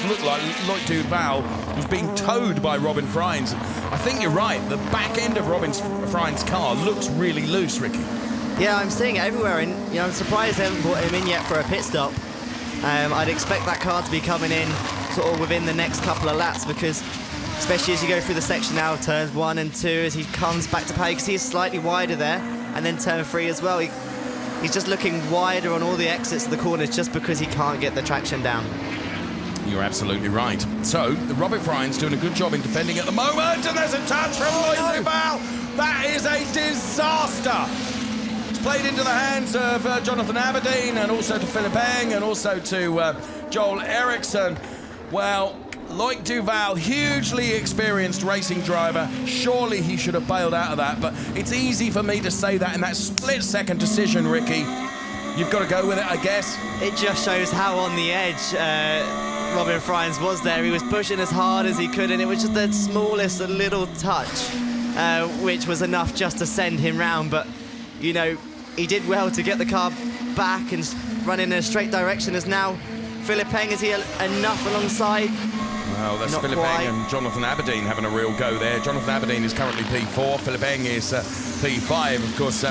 look like Loic Duval was being towed by Robin Freins. I think you're right, the back end of Robin Freins' car looks really loose, Ricky.
Yeah, I'm seeing it everywhere, and you know, I'm surprised they haven't brought him in yet for a pit stop. I'd expect that car to be coming in sort of within the next couple of laps, because especially as you go through the section now, turns 1 and 2, as he comes back to power, you can see he's slightly wider there, and then turn 3 as well. He's just looking wider on all the exits of the corners just because he can't get the traction down.
You're absolutely right. So, Robin Freins doing a good job in defending at the moment, and there's a touch from Loic Duval. That is a disaster. It's played into the hands of Jonathan Aberdeen, and also to Philipp Eng, and also to Joel Eriksson. Well, Loic Duval, hugely experienced racing driver. Surely he should have bailed out of that, but it's easy for me to say that in that split-second decision, Ricky. You've got to go with it, I guess.
It just shows how on the edge Robin Frijns was there. He was pushing as hard as he could, and it was just the smallest little touch, which was enough just to send him round. But, you know, he did well to get the car back and run in a straight direction. As now, Philipp Eng, is he enough alongside?
Well, that's Philipp Eng and Jonathan Aberdeen having a real go there. Jonathan Aberdeen is currently P4, Philipp Eng is P5. Of course,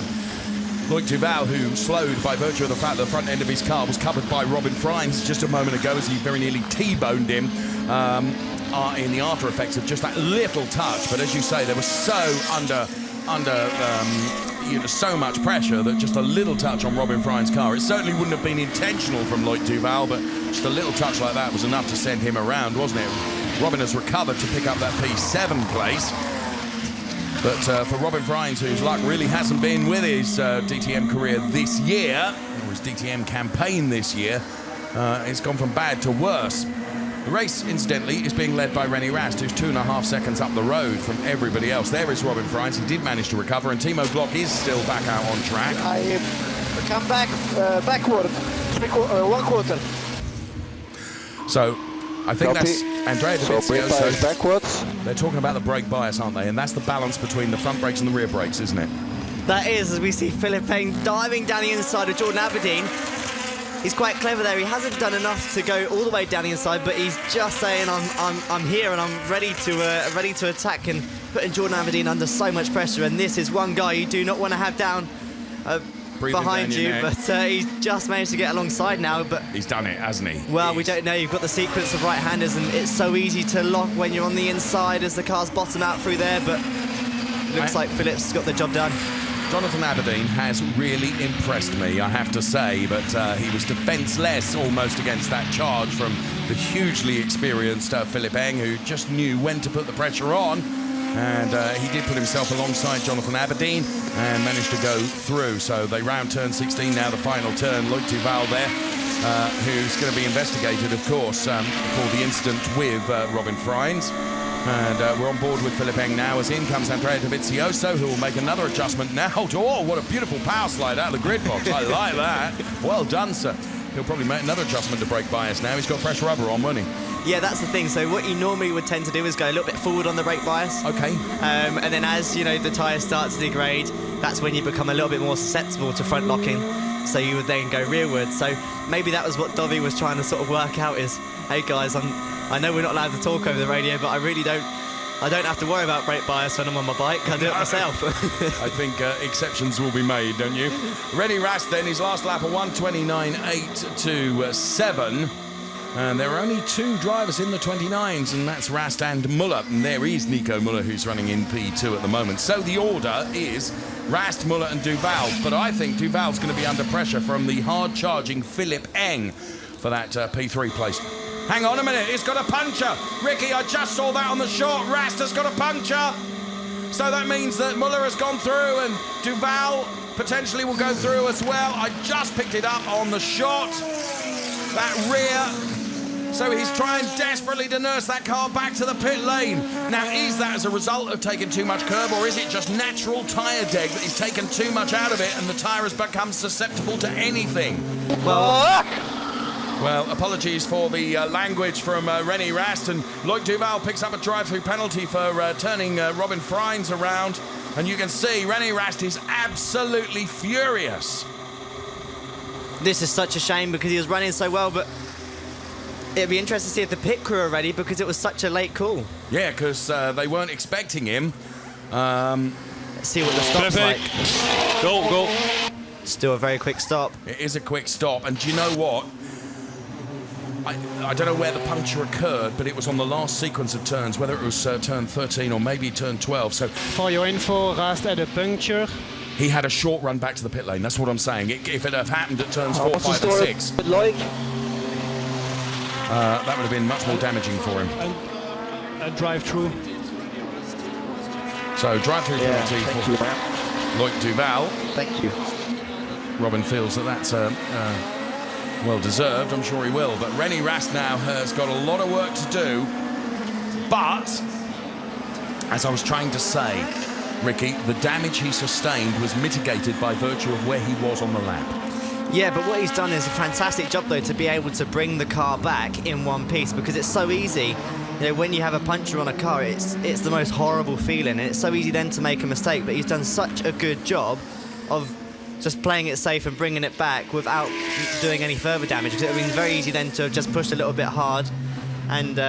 Loic Duval, who slowed by virtue of the fact that the front end of his car was covered by Robin Frijns just a moment ago as he very nearly T-boned him, are in the after effects of just that little touch. But as you say, there was so under so much pressure that just a little touch on Robin Frijns' car. It certainly wouldn't have been intentional from Loic Duval, but just a little touch like that was enough to send him around, wasn't it? Robin has recovered to pick up that P7 place. But for Robin Frijns, whose luck really hasn't been with his DTM career this year, or his DTM campaign this year, it's gone from bad to worse. The race, incidentally, is being led by René Rast, who's 2.5 seconds up the road from everybody else. There is Robin Frijns. He did manage to recover, and Timo Glock is still back out on track.
I come back backward, 1 quarter.
So, I think that's Andrea Dovizioso.
So backwards.
They're talking about the brake bias, aren't they? And that's the balance between the front brakes and the rear brakes, isn't it?
That is, as we see Philipp Eng diving down the inside of Jordan Aberdeen. He's quite clever there. He hasn't done enough to go all the way down the inside, but he's just saying, I'm here and I'm ready to attack, and putting Jordan Aberdeen under so much pressure. And this is one guy you do not want to have down behind you, but he's just managed to get alongside now. But
he's done it, hasn't he?
Well, we don't know. You've got the sequence of right-handers, and it's so easy to lock when you're on the inside as the cars bottom out through there. But it looks like Philipp's got the job done.
Jonathan Aberdeen has really impressed me, I have to say, but he was defenceless almost against that charge from the hugely experienced Philipp Eng, who just knew when to put the pressure on. And he did put himself alongside Jonathan Aberdeen and managed to go through. So they round turn 16 now, the final turn. Loic Duval there, who's going to be investigated, of course, for the incident with Robin Frijns. And we're on board with Philipp Eng now, as in comes Andrea Dovizioso, who will make another adjustment now. Oh, what a beautiful power slide out of the grid box. I like that. Well done, sir. He'll probably make another adjustment to brake bias now. He's got fresh rubber on, won't he?
Yeah, that's the thing. So what he normally would tend to do is go a little bit forward on the brake bias.
Okay.
And then as, you know, the tyres start to degrade, that's when you become a little bit more susceptible to front locking. So you would then go rearward. So maybe that was what Dovi was trying to sort of work out is, hey guys, I know we're not allowed to talk over the radio, but I don't have to worry about brake bias when I'm on my bike. I do it myself.
I think exceptions will be made, don't you? René Rast then, his last lap, a 1:29.8 to 7. And there are only 2 drivers in the 29s, and that's Rast and Muller. And there is Nico Muller, who's running in P2 at the moment. So the order is Rast, Muller and Duval. But I think Duval's going to be under pressure from the hard-charging Philipp Eng for that P3 place. Hang on a minute, it's got a puncture. Ricky, I just saw that on the short. Rast has got a puncture. So that means that Muller has gone through and Duval potentially will go through as well. I just picked it up on the shot. That rear. So he's trying desperately to nurse that car back to the pit lane. Now, is that as a result of taking too much curb, or is it just natural tyre deg that he's taken too much out of it and the tyre has become susceptible to anything? Well, apologies for the language from René Rast, and Loic Duval picks up a drive-through penalty for turning Robin Frijns around. And you can see René Rast is absolutely furious.
This is such a shame because he was running so well, but it'd be interesting to see if the pit crew are ready because it was such a late call.
Yeah, because they weren't expecting him.
Let's see what the stop's like.
Go.
Still a very quick stop.
It is a quick stop, and do you know what? I don't know where the puncture occurred, but it was on the last sequence of turns, whether it was turn 13 or maybe turn 12. So
For your info, Rast had a puncture.
he had a short run back to the pit lane. That's what I'm saying. If it had happened at turns 4, 5 and 6,
Loic?
that would have been much more damaging for him.
A drive-through.
So drive-through penalty for Loic Duval.
Thank you.
Robin feels that that's well deserved. I'm sure he will. But René Rast now has got a lot of work to do But, as I was trying to say, Ricky, the damage he sustained was mitigated by virtue of where he was on the lap.
Yeah, but what he's done is a fantastic job, though, to be able to bring the car back in one piece, because it's so easy. You know, when you have a puncture on a car, it's the most horrible feeling, and it's so easy then to make a mistake. But he's done such a good job of just playing it safe and bringing it back without doing any further damage. It would have been very easy then to have just pushed a little bit hard and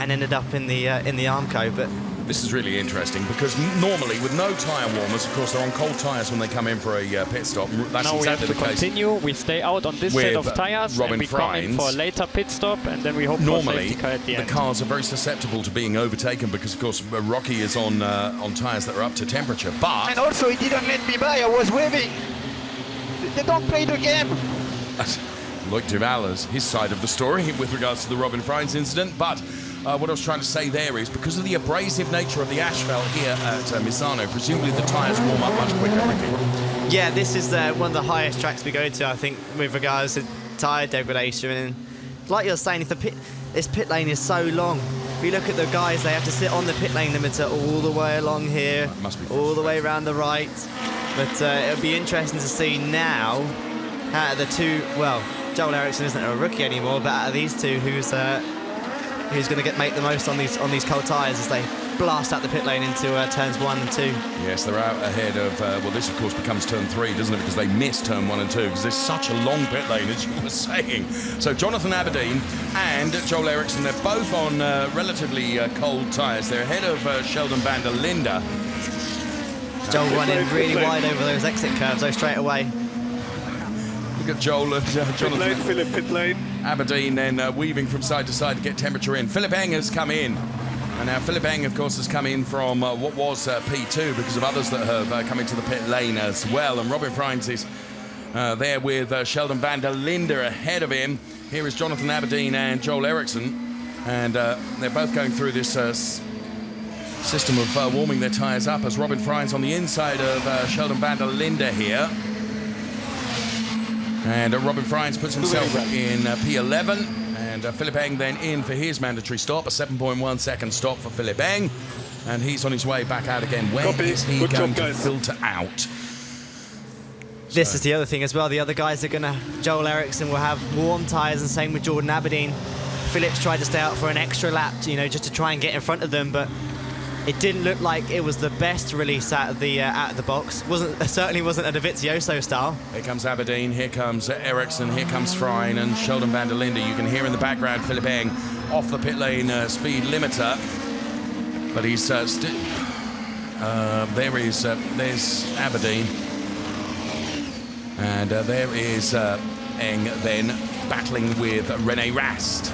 ended up in the Armco. But
this is really interesting because normally with no tyre warmers, of course, they're on cold tyres when they come in for a pit stop. That's
now
exactly
we have to continue. We stay out on this set of tyres and we come in for a later pit stop, and then we hope for a safety car at the end.
The cars are very susceptible to being overtaken because, of course, Rocky is on tyres that are up to temperature. But
and also, he didn't let me by. I was waving. They don't play the game.
Loic Duval's his side of the story with regards to the Robin Frijns incident, but. What I was trying to say there is because of the abrasive nature of the asphalt here at Misano, presumably the tyres warm up much quicker.
Yeah, this is one of the highest tracks we go to, I think, with regards to tyre degradation. And like you're saying, if this pit lane is so long, if you look at the guys, they have to sit on the pit lane limiter all the way along here, all the way around the right. But it'll be interesting to see now out of the two, well, Joel Eriksson isn't a rookie anymore, but out of these two, who's going to make the most on these cold tyres as they blast out the pit lane into turns 1 and 2.
Yes, they're out ahead of, well, this of course becomes turn 3, doesn't it? Because they missed turn 1 and 2 because there's such a long pit lane, as you were saying. So Jonathan Aberdeen and Joel Eriksson, they're both on relatively cold tyres. They're ahead of Sheldon van der Linde.
Joel running really wide over those exit curves, though, straight away.
Look at Joel and Jonathan.
Pit lane, Philipp, pit lane.
Aberdeen then weaving from side to side to get temperature in. Philipp Eng has come in. And now Philipp Eng, of course, has come in from what was P2 because of others that have come into the pit lane as well. And Robin Frijns is there with Sheldon van der Linde ahead of him. Here is Jonathan Aberdeen and Joel Eriksson. And they're both going through this system of warming their tyres up as Robin Frijns on the inside of Sheldon van der Linde here. And Robin Frijns puts himself in P11, and Philipp Eng then in for his mandatory stop, a 7.1 second stop for Philipp Eng, and he's on his way back out again. Where is he going to filter out?
This is the other thing as well. The other guys are going to, Joel Eriksson will have warm tyres, and same with Jordan Aberdeen. Phillips tried to stay out for an extra lap, just to try and get in front of them, but it didn't look like it was the best release out of the box. Certainly wasn't a Dovizioso style.
Here comes Aberdeen, here comes Eriksson, here comes Frijns and Sheldon van der Linde. You can hear in the background Philipp Eng off the pit lane speed limiter, but he's still. There's Aberdeen, and there is Eng then battling with René Rast.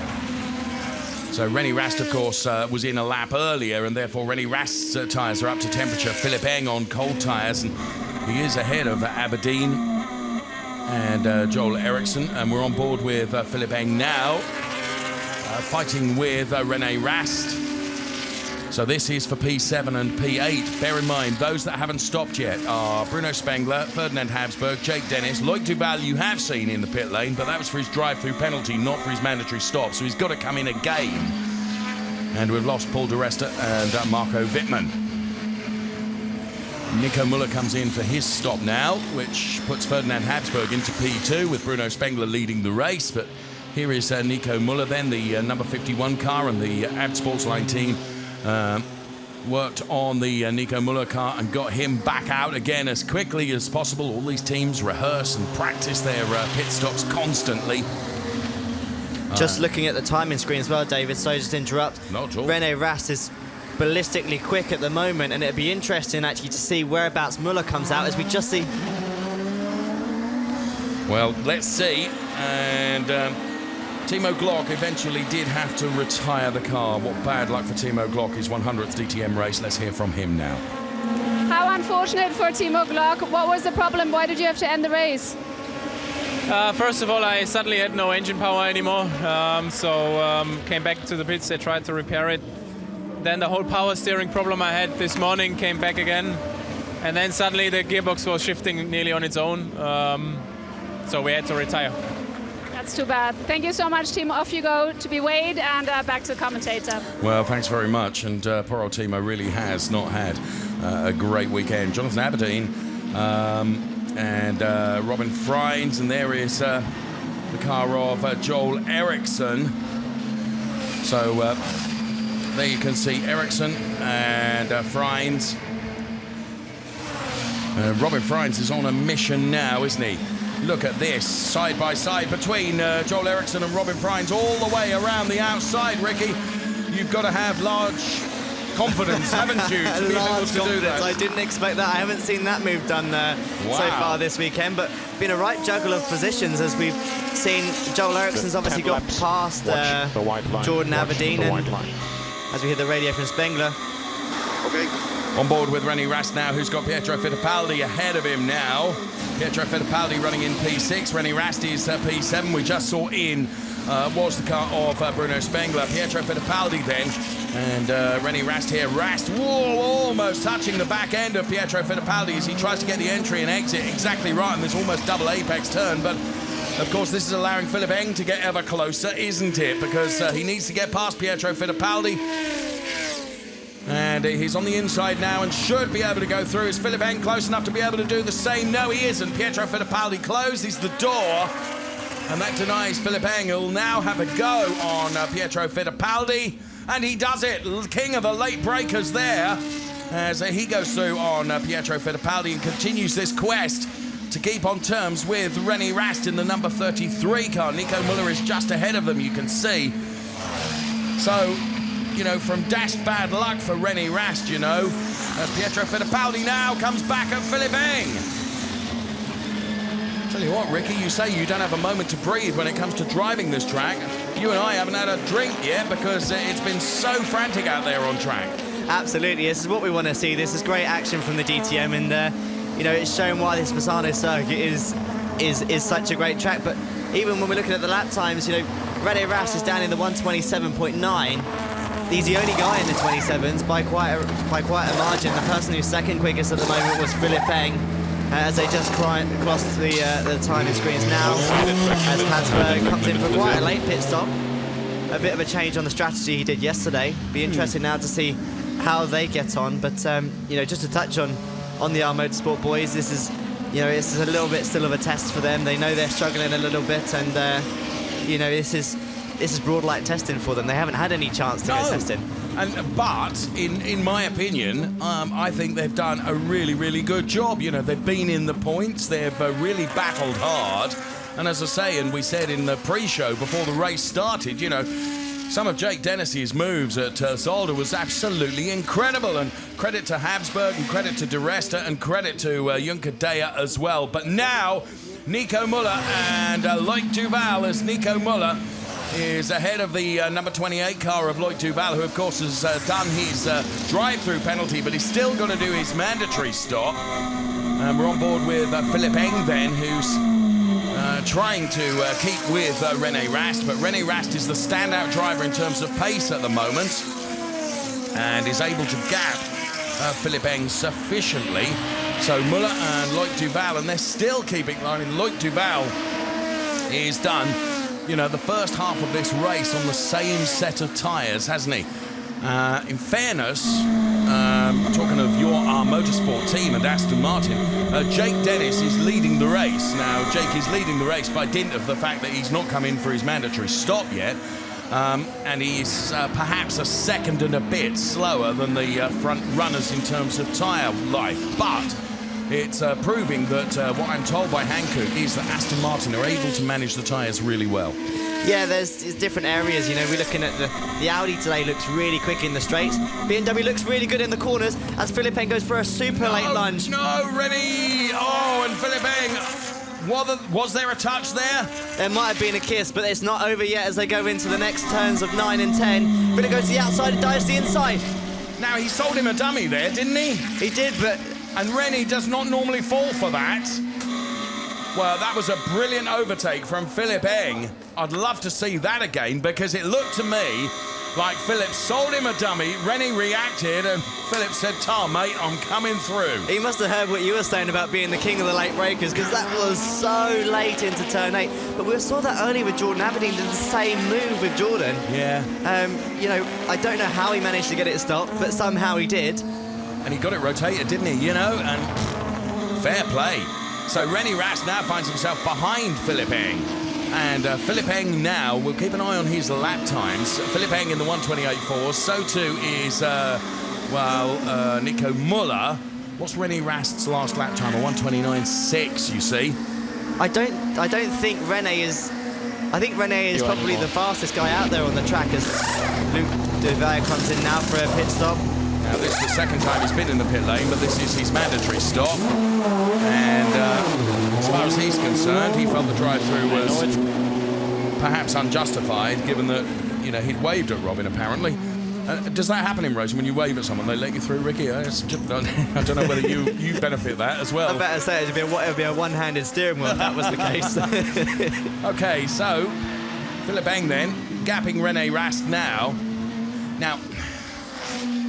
So René Rast, of course, was in a lap earlier, and therefore René Rast's tyres are up to temperature. Philipp Eng on cold tyres, and he is ahead of Aberdeen and Joel Eriksson. And we're on board with Philipp Eng now, fighting with René Rast. So this is for P7 and P8. Bear in mind, those that haven't stopped yet are Bruno Spengler, Ferdinand Habsburg, Jake Dennis, Loic Duval you have seen in the pit lane, but that was for his drive-through penalty, not for his mandatory stop, so he's got to come in again. And we've lost Paul di Resta and Marco Wittmann. Nico Muller comes in for his stop now, which puts Ferdinand Habsburg into P2 with Bruno Spengler leading the race, but here is Nico Muller then, the number 51 car, and the Ad Sportsline team worked on the Nico Muller car and got him back out again as quickly as possible. All these teams rehearse and practice their pit stops constantly.
Just looking at the timing screen as well, David, so just to interrupt.
Not at all.
René Rast is ballistically quick at the moment, and it'd be interesting actually to see whereabouts Muller comes out as we just see.
Well, let's see. And Timo Glock eventually did have to retire the car. What bad luck for Timo Glock, his 100th DTM race. Let's hear from him now.
How unfortunate for Timo Glock. What was the problem? Why did you have to end the race?
First of all, I suddenly had no engine power anymore, so came back to the pits. I tried to repair it. Then the whole power steering problem I had this morning came back again, and then suddenly the gearbox was shifting nearly on its own, so we had to retire.
That's too bad. Thank you so much, team. Off you go to be weighed, and back to the commentator.
Well, thanks very much. And poor old Timo really has not had a great weekend. Jonathan Aberdeen and Robin Freins, and there is the car of Joel Eriksson. So there you can see Eriksson and Freins. Robin Freins is on a mission now, isn't he? Look at this, side by side between Joel Eriksson and Robin Freins, all the way around the outside, Ricky. You've got to have large confidence, haven't you, to be able to do that?
I didn't expect that. I haven't seen that move done so far this weekend, but been a right juggle of positions as we've seen. Joel Eriksson's obviously got past Jordan Aberdeen, and as we hear the radio from Spengler.
Okay.
On board with Rennie Rast now, who's got Pietro Fittipaldi ahead of him now. Pietro Fittipaldi running in P6, Rennie Rast is P7. We just saw in was the car of Bruno Spengler. Pietro Fittipaldi then, and Rennie Rast here. Rast, whoa, almost touching the back end of Pietro Fittipaldi as he tries to get the entry and exit exactly right, and this almost double apex turn, but of course this is allowing Philipp Eng to get ever closer, isn't it? Because he needs to get past Pietro Fittipaldi. And he's on the inside now and should be able to go through. Is Philipp Eng close enough to be able to do the same? No, he isn't. Pietro Fittipaldi closes the door, and that denies Philipp Eng, who'll now have a go on Pietro Fittipaldi. And he does it. King of the late breakers there, as he goes through on Pietro Fittipaldi and continues this quest to keep on terms with Rennie Rast in the number 33 car. Nico Müller is just ahead of them, you can see. So, you know, from dashed bad luck for Rennie Rast, you know, as Pietro Fittipaldi now comes back at Philipp Eng. Tell you what, Ricky, you say you don't have a moment to breathe when it comes to driving this track. You and I haven't had a drink yet because it's been so frantic out there on track.
Absolutely, this is what we want to see. This is great action from the DTM, and you know, it's showing why this Misano circuit is such a great track. But even when we're looking at the lap times, you know, Rennie Rast is down in the 127.9. He's the only guy in the 27s by quite a margin. The person who's second quickest at the moment was Philipp Eng, as they just crossed the timing screens now, as Hansberg comes in for quite a late pit stop. A bit of a change on the strategy he did yesterday. Be interested now to see how they get on. But you know, just to touch on the R Motorsport boys, this is, you know, this is a little bit still of a test for them. They know they're struggling a little bit, and you know, this is broad light testing for them. They haven't had any chance to go testing.
But in my opinion, I think they've done a really, really good job. You know, they've been in the points. They've really battled hard. And as I say, and we said in the pre-show before the race started, you know, some of Jake Dennis's moves at Zolder was absolutely incredible. And credit to Habsburg, and credit to De Resta, and credit to Juncadella as well. But now, Nico Müller and Loic Duval, as Nico Müller is ahead of the number 28 car of Loic Duval, who of course has done his drive-through penalty, but he's still going to do his mandatory stop. And we're on board with Philipp Eng then, who's trying to keep with Rennie Rast, but Rennie Rast is the standout driver in terms of pace at the moment and is able to gap Philipp Eng sufficiently. So Müller and Loic Duval, and they're still keeping line. Loic Duval is done, you know, the first half of this race on the same set of tyres, hasn't he? In fairness, talking of your R Motorsport team and Aston Martin, Jake Dennis is leading the race. Now, Jake is leading the race by dint of the fact that he's not come in for his mandatory stop yet, and he's perhaps a second and a bit slower than the front runners in terms of tyre life. But it's proving that what I'm told by Hankook is that Aston Martin are able to manage the tyres really well.
Yeah, there's different areas. You know, we're looking at the Audi today looks really quick in the straights. BMW looks really good in the corners as Philipp Eng goes for a super late lunge.
No, Rennie! Oh, and Philipp Eng. Was there a touch there?
There might have been a kiss, but it's not over yet as they go into the next turns of 9 and 10. Philipp goes to the outside and dives to the inside.
Now, he sold him a dummy there, didn't he?
He did, but...
And Rennie does not normally fall for that. Well, that was a brilliant overtake from Philipp Eng. I'd love to see that again, because it looked to me like Philipp sold him a dummy. Rennie reacted and Philipp said, "Tar, mate, I'm coming through."
He must have heard what you were saying about being the king of the late breakers, because that was so late into turn 8. But we saw that earlier with Jordan Aberdeen, did the same move with Jordan.
Yeah.
You know, I don't know how he managed to get it stopped, but somehow he did.
And he got it rotated, didn't he? You know, and fair play. So Rennie Rast now finds himself behind Philipp Eng. And Philipp Eng now, we'll keep an eye on his lap times. Philipp Eng in the 1:28.4. So too is, Nico Muller. What's Rennie Rast's last lap time? A 1:29.6, you see.
I don't think Rene is... I think Rene is probably the fastest guy out there on the track as Luc Devere comes in now for a pit stop.
Now, this is the second time he's been in the pit lane, but this is his mandatory stop. And as far as he's concerned, he felt the drive-through was perhaps unjustified, given that, you know, he'd waved at Robin, apparently. Does that happen in racing when you wave at someone, they let you through, Ricky? I don't know whether you benefit that as well.
I better say it would be a one-handed steering wheel if that was the case.
Okay, so Philipp Eng then, gapping Rene Rast now. Now,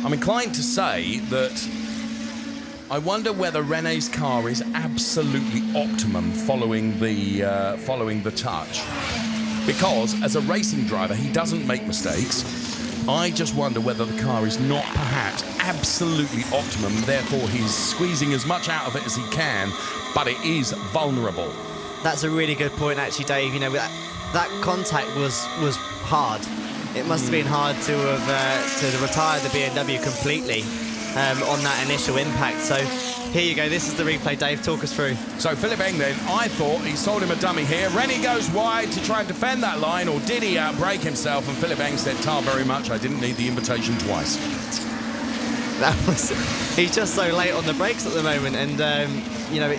I'm inclined to say that I wonder whether Rene's car is absolutely optimum following the touch. Because as a racing driver, he doesn't make mistakes. I just wonder whether the car is not perhaps absolutely optimum, therefore he's squeezing as much out of it as he can, but it is vulnerable.
That's a really good point, actually, Dave. You know, that contact was hard. It must have been hard to have to retire the BMW completely on that initial impact. So here you go. This is the replay. Dave, talk us through.
So Philipp Eng then, I thought he sold him a dummy here. Rennie goes wide to try and defend that line, or did he outbrake himself? And Philipp Eng said, "Tar, very much. I didn't need the invitation twice."
He's just so late on the brakes at the moment, and you know,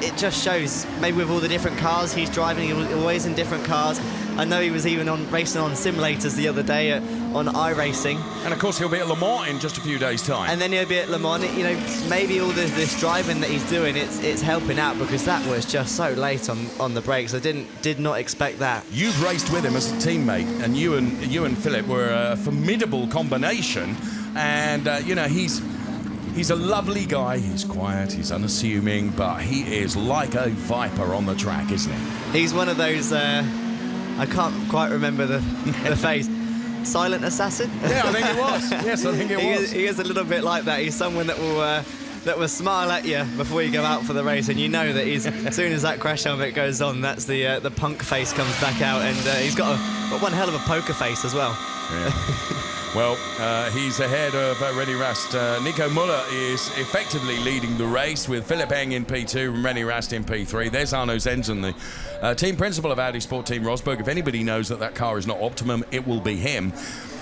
it just shows. Maybe with all the different cars he's driving, he was always in different cars. I know he was even racing on simulators the other day on iRacing.
And of course he'll be at Le Mans in just a few days' time.
And then he'll be at Le Mans. You know, maybe all this driving that he's doing, it's helping out, because that was just so late on the brakes. I did not expect that.
You've raced with him as a teammate, and you and Philipp were a formidable combination. And you know, he's a lovely guy. He's quiet, he's unassuming, but he is like a viper on the track, isn't he?
He's one of those. I can't quite remember the face. Silent assassin?
Yeah, I think it was. Yes, I think it was.
He is a little bit like that. He's someone that will smile at you before you go out for the race, and you know that as soon as that crash helmet goes on, that's the punk face comes back out, and he's got one hell of a poker face as well.
Yeah. Well, he's ahead of Rennie Rast. Nico Muller is effectively leading the race with Philipp Eng in P2 and Rennie Rast in P3. There's Arno Zenzen, the team principal of Audi Sport Team Rosberg. If anybody knows that car is not optimum, it will be him.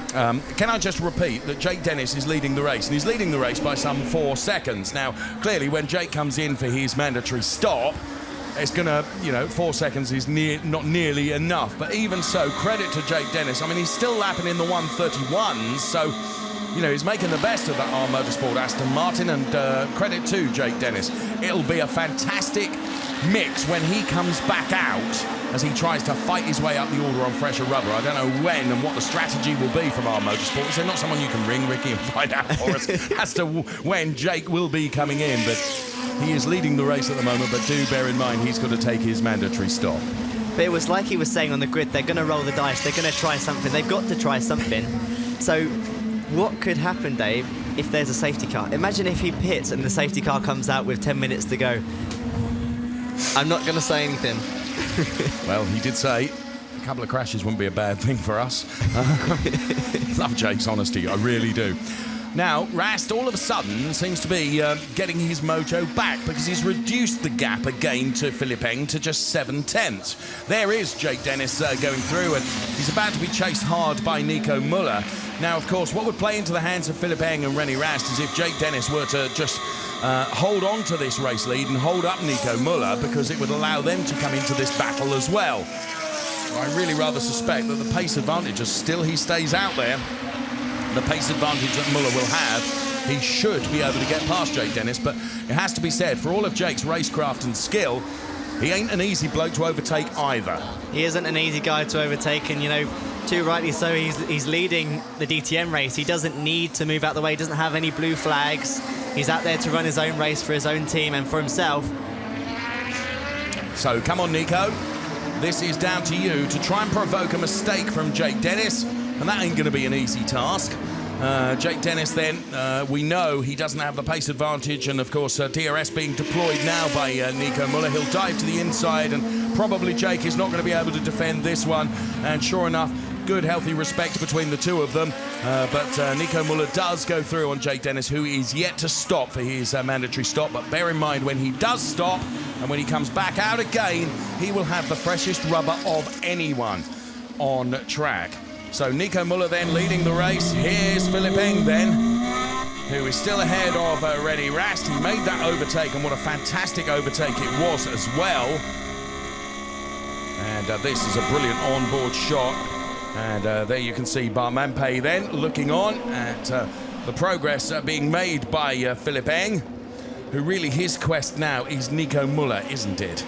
Can I just repeat that Jake Dennis is leading the race, and he's leading the race by some 4 seconds. Now, clearly, when Jake comes in for his mandatory stop, it's going to, you know, 4 seconds is not nearly enough. But even so, credit to Jake Dennis. I mean, he's still lapping in the 1:31s, so, you know, he's making the best of that R Motorsport Aston Martin, and credit to Jake Dennis. It'll be a fantastic mix when he comes back out as he tries to fight his way up the order on fresher rubber. I don't know when and what the strategy will be from R Motorsport. Is there not someone you can ring, Ricky, and find out for us as to when Jake will be coming in? But he is leading the race at the moment, but do bear in mind he's got to take his mandatory stop.
But it was like he was saying on the grid, they're going to roll the dice, they're going to try something, they've got to try something. So what could happen, Dave, if there's a safety car? Imagine if he pits and the safety car comes out with 10 minutes to go. I'm not going to say anything.
Well, he did say a couple of crashes wouldn't be a bad thing for us. Love Jake's honesty, I really do. Now, Rast all of a sudden seems to be getting his mojo back, because he's reduced the gap again to Philipp Eng to just 7/10. There is Jake Dennis going through, and he's about to be chased hard by Nico Muller. Now, of course, what would play into the hands of Philipp Eng and Rennie Rast is if Jake Dennis were to just hold on to this race lead and hold up Nico Muller, because it would allow them to come into this battle as well. I really rather suspect that the pace advantage, as still he stays out there, the pace advantage that Muller will have, he should be able to get past Jake Dennis. But it has to be said, for all of Jake's racecraft and skill, he ain't an easy bloke to overtake either.
He isn't an easy guy to overtake, and, you know, too rightly so, he's leading the DTM race. He doesn't need to move out the way. He doesn't have any blue flags. He's out there to run his own race for his own team and for himself.
So come on, Nico. This is down to you to try and provoke a mistake from Jake Dennis, and that ain't going to be an easy task. Jake Dennis then, we know he doesn't have the pace advantage, and of course DRS being deployed now by Nico Muller. He'll dive to the inside, and probably Jake is not going to be able to defend this one, and sure enough, good healthy respect between the two of them, but Nico Muller does go through on Jake Dennis, who is yet to stop for his mandatory stop. But bear in mind, when he does stop and when he comes back out again, he will have the freshest rubber of anyone on track. So Nico Muller then leading the race. Here's Philipp then, who is still ahead of Reddy Rast. He made that overtake, and what a fantastic overtake it was as well. And this is a brilliant onboard shot. And there you can see Barmampe then looking on at the progress being made by Philipp Eng, who really his quest now is Nico Muller, isn't it?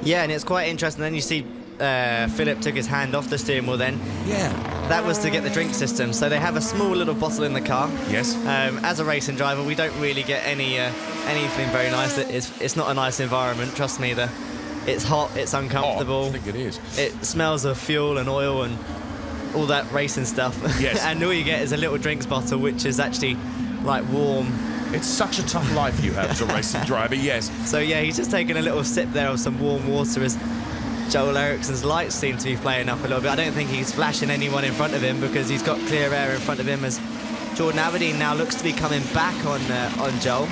Yeah, and it's quite interesting. Then you see Philipp took his hand off the steering wheel then.
Yeah.
That was to get the drink system. So they have a small little bottle in the car.
Yes.
As a racing driver, we don't really get anything very nice. It's not a nice environment, trust me. It's hot, it's uncomfortable.
Oh, I think it is.
It smells of fuel and oil and all that racing stuff.
Yes.
And all you get is a little drinks bottle, which is actually like warm.
It's such a tough life you have as a racing driver, yes.
So yeah, he's just taking a little sip there of some warm water as Joel Eriksson's lights seem to be playing up a little bit. I don't think he's flashing anyone in front of him because he's got clear air in front of him, as Jordan Aberdeen now looks to be coming back on Joel.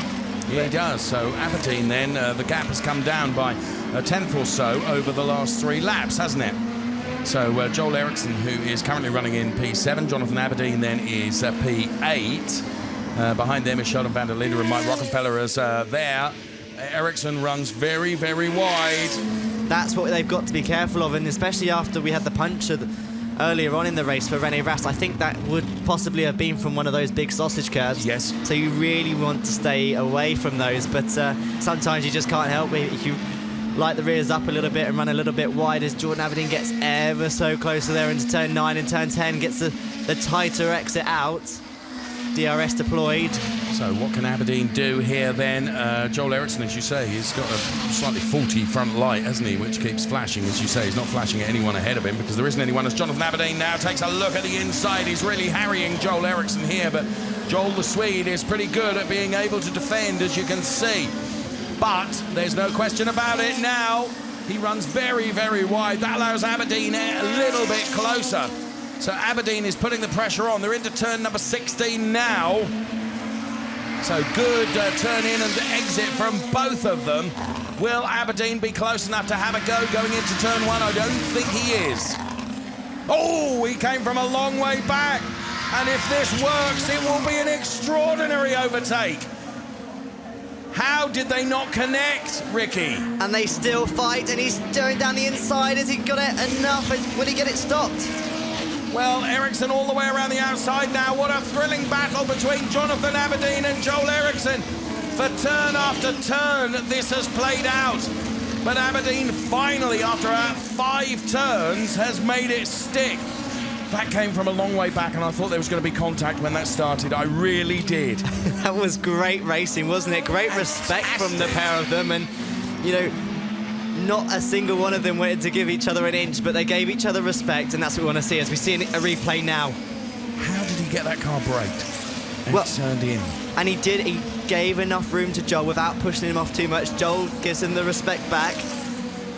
Yeah, he does. So Aberdeen then, the gap has come down by a tenth or so over the last 3 laps, hasn't it? So Joel Eriksson, who is currently running in P7, Jonathan Aberdeen then is P8. Behind them is Sheldon van der Linden and Mike Rockefeller as there. Eriksson runs very, very wide.
That's what they've got to be careful of, and especially after we had the puncture earlier on in the race for René Rast, I think that would possibly have been from one of those big sausage curves.
Yes.
So you really want to stay away from those, but sometimes you just can't help it. If you light the rears up a little bit and run a little bit wide, as Jordan Aberdeen gets ever so closer there into turn 9 and turn 10, gets the tighter exit out. DRS deployed.
So what can Aberdeen do here then? Joel Eriksson, as you say, he's got a slightly faulty front light, hasn't he, which keeps flashing, as you say. He's not flashing at anyone ahead of him because there isn't anyone, as Jonathan Aberdeen now takes a look at the inside. He's really harrying Joel Eriksson here, but Joel the Swede is pretty good at being able to defend, as you can see. But there's no question about it now. He runs very, very wide. That allows Aberdeen a little bit closer. So Aberdeen is putting the pressure on. They're into turn number 16 now. So good turn in and exit from both of them. Will Aberdeen be close enough to have a go going into turn 1? I don't think he is. Oh, he came from a long way back. And if this works, it will be an extraordinary overtake. How did they not connect, Ricky?
And they still fight, and he's going down the inside. Has he got it enough? Will he get it stopped?
Well, Eriksson all the way around the outside now. What a thrilling battle between Jonathan Aberdeen and Joel Eriksson. For turn after turn, this has played out. But Aberdeen finally, after 5 turns, has made it stick. That came from a long way back, and I thought there was going to be contact when that started. I really did.
That was great racing, wasn't it? Great respect from the pair of them, and, you know, not a single one of them wanted to give each other an inch, but they gave each other respect, and that's what we want to see as we see a replay now.
How did he get that car braked and turned in?
And he did. He gave enough room to Joel without pushing him off too much. Joel gives him the respect back.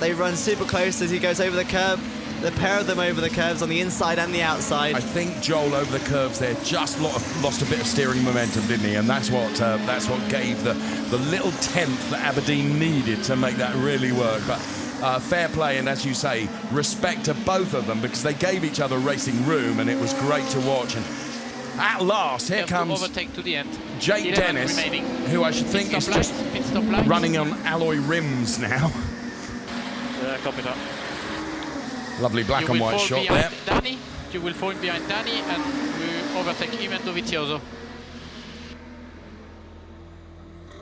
They run super close as he goes over the curb. The pair of them over the curves on the inside and the outside.
I think Joel over the curves there just lost a bit of steering momentum, didn't he? And that's what gave the little tenth that Aberdeen needed to make that really work. But fair play, and as you say, respect to both of them because they gave each other racing room, and it was great to watch. And at last, here comes
overtake to the end.
Jake Dennis, who I should think is just running on alloy rims now.
Copy that.
Lovely black and white shot there.
Danny, you will fall behind Danny and we overtake him and Dovizioso.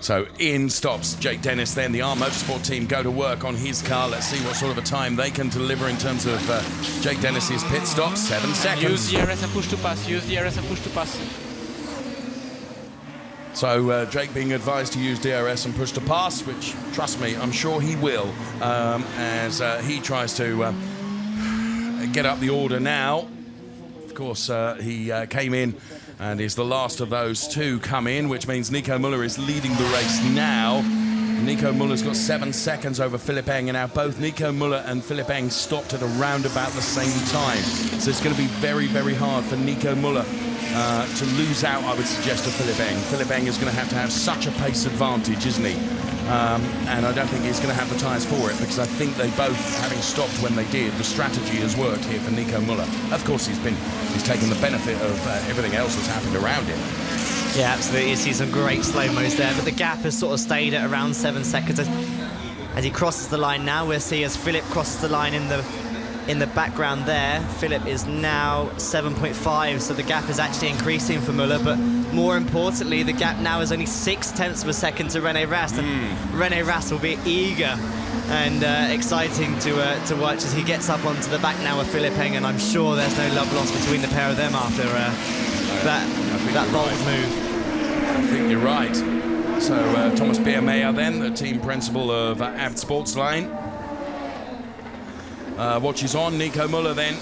So in stops Jake Dennis then. The ARM Motorsport team go to work on his car. Let's see what sort of a time they can deliver in terms of Jake Dennis's pit stop. 7 seconds.
Use DRS and push to pass. Use DRS and push to pass.
So Jake being advised to use DRS and push to pass, which, trust me, I'm sure he will, as he tries to get up the order now. Of course, he came in and is the last of those to come in, which means Nico Müller is leading the race now. Nico Müller's got 7 seconds over Philipp Eng, and now both Nico Müller and Philipp Eng stopped at around about the same time. So it's going to be very, very hard for Nico Müller to lose out, I would suggest, to Philipp Eng. Philipp Eng is going to have such a pace advantage, isn't he? And I don't think he's going to have the tyres for it, because I think they both, having stopped when they did, the strategy has worked here for Nico Müller. Of course, he's taken the benefit of everything else that's happened around him.
Yeah, absolutely. You see some great slow-mos there, but the gap has sort of stayed at around 7 seconds. As he crosses the line now, we'll see as Philipp crosses the line in the background there. Philipp is now 7.5, so the gap is actually increasing for Müller, but more importantly, the gap now is only 0.6 of a second to René Rast, and René Rast will be eager and exciting to watch as he gets up onto the back now of Philipp Eng, and I'm sure there's no love lost between the pair of them after that bold move.
I think you're right. So Thomas Biermeier then, the team principal of Abt Sportsline, watches on. Nico Müller then.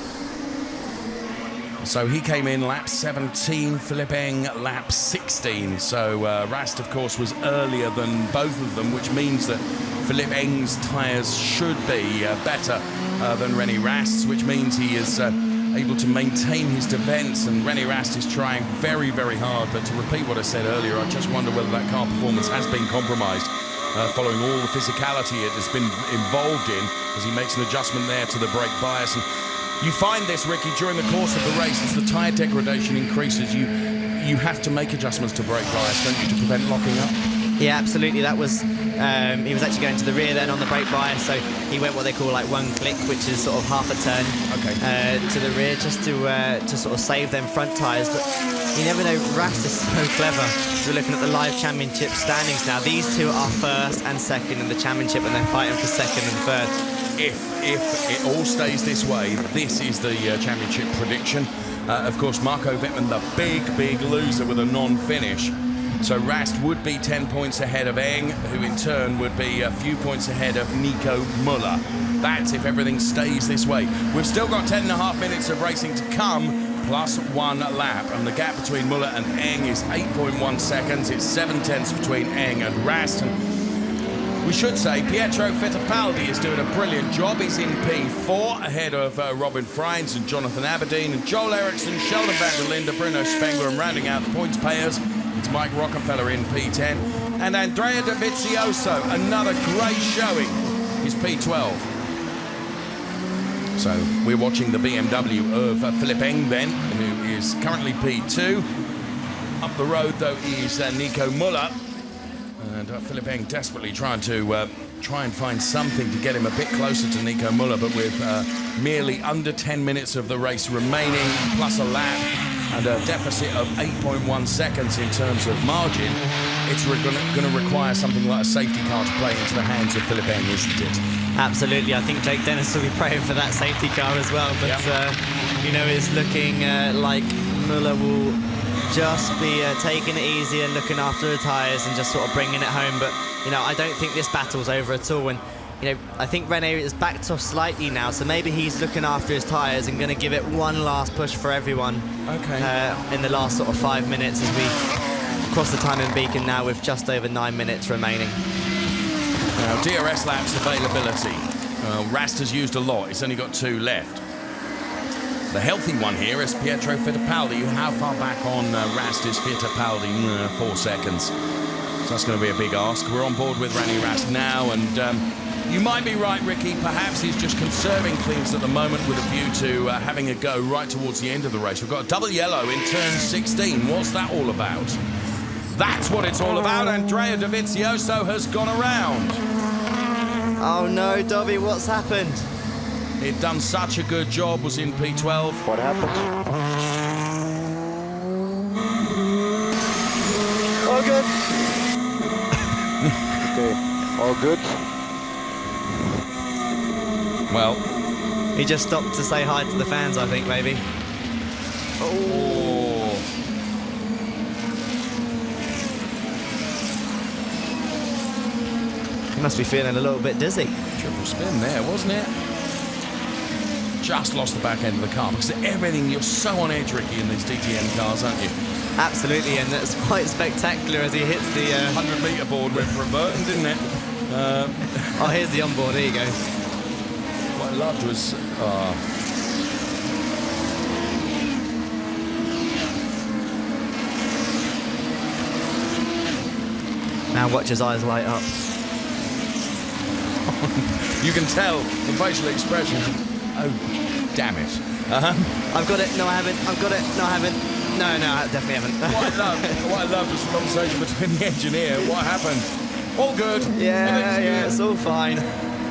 So he came in lap 17, Philipp Eng lap 16. So Rast, of course, was earlier than both of them, which means that Philipp Eng's tyres should be better than René Rast's, which means he is able to maintain his defence, and René Rast is trying very, very hard. But to repeat what I said earlier, I just wonder whether that car performance has been compromised following all the physicality it has been involved in, as he makes an adjustment there to the brake bias. And you find this, Ricky, during the course of the race, as the tyre degradation increases, you have to make adjustments to brake bias, don't you, to prevent locking up?
Yeah, absolutely. That was he was actually going to the rear then on the brake bias, so he went what they call like one click, which is sort of half a turn to the rear, just to sort of save them front tyres. But you never know, Rast is so clever. We're looking at the live championship standings now. These two are first and second in the championship, and they're fighting for second and third.
If it all stays this way, this is the championship prediction. Of course, Marco Wittmann, the big loser with a non-finish. So Rast would be 10 points ahead of Eng, who in turn would be a few points ahead of Nico Müller. That's if everything stays this way. We've still got 10.5 minutes of racing to come, plus 1 lap. And the gap between Müller and Eng is 8.1 seconds. It's 7/10 between Eng and Rast. And we should say Pietro Fittipaldi is doing a brilliant job. He's in P4 ahead of Robin Freins and Jonathan Aberdeen and Joel Eriksson, Sheldon van der Linde, Bruno Spengler, and rounding out the points payers, it's Mike Rockefeller in P10. And Andrea Dovizioso, another great showing, is P12. So we're watching the BMW of Philipp Eng then, who is currently P2. Up the road, though, is Nico Müller. And Philipp Eng desperately trying to find something to get him a bit closer to Nico Müller, but with merely under 10 minutes of the race remaining, plus a lap, and a deficit of 8.1 seconds in terms of margin, it's going to require something like a safety car to play into the hands of Philipp Eng, isn't it?
Absolutely. I think Jake Dennis will be praying for that safety car as well, but it's looking like Müller will just be taking it easy and looking after the tyres and just sort of bringing it home. But I don't think this battle's over at all, and I think René is backed off slightly now, so maybe he's looking after his tyres and going to give it one last push for everyone in the last sort of 5 minutes as we cross the timing beacon now with just over 9 minutes remaining.
Now, DRS laps availability. Rast has used a lot. He's only got 2 left. The healthy one here is Pietro Fittipaldi. How far back on Rast is Fittipaldi? 4 seconds. So that's going to be a big ask. We're on board with René Rast now, and you might be right, Ricky. Perhaps he's just conserving things at the moment with a view to having a go right towards the end of the race. We've got a double yellow in turn 16. What's that all about? That's what it's all about. Andrea Dovizioso has gone around.
Oh no, Dovi, what's happened?
He'd done such a good job, was in P12.
What happened?
All good.
All good.
Well,
he just stopped to say hi to the fans, I think, maybe.
Oh.
He must be feeling a little bit dizzy.
Triple spin there, wasn't it? Just lost the back end of the car because everything, you're so on edge, Ricky, in these DTM cars, aren't you?
Absolutely, and that's quite spectacular as he hits the
100-metre board went reverting, didn't it?
Oh, here's the onboard. There you go.
What I loved was
now watch his eyes light up.
You can tell the facial expression. Oh, damn it.
I've got it. No, I haven't. I've got it. No, I haven't. No, I definitely haven't.
What I loved was the conversation between the engineer. What happened? All good.
Yeah, it's all fine.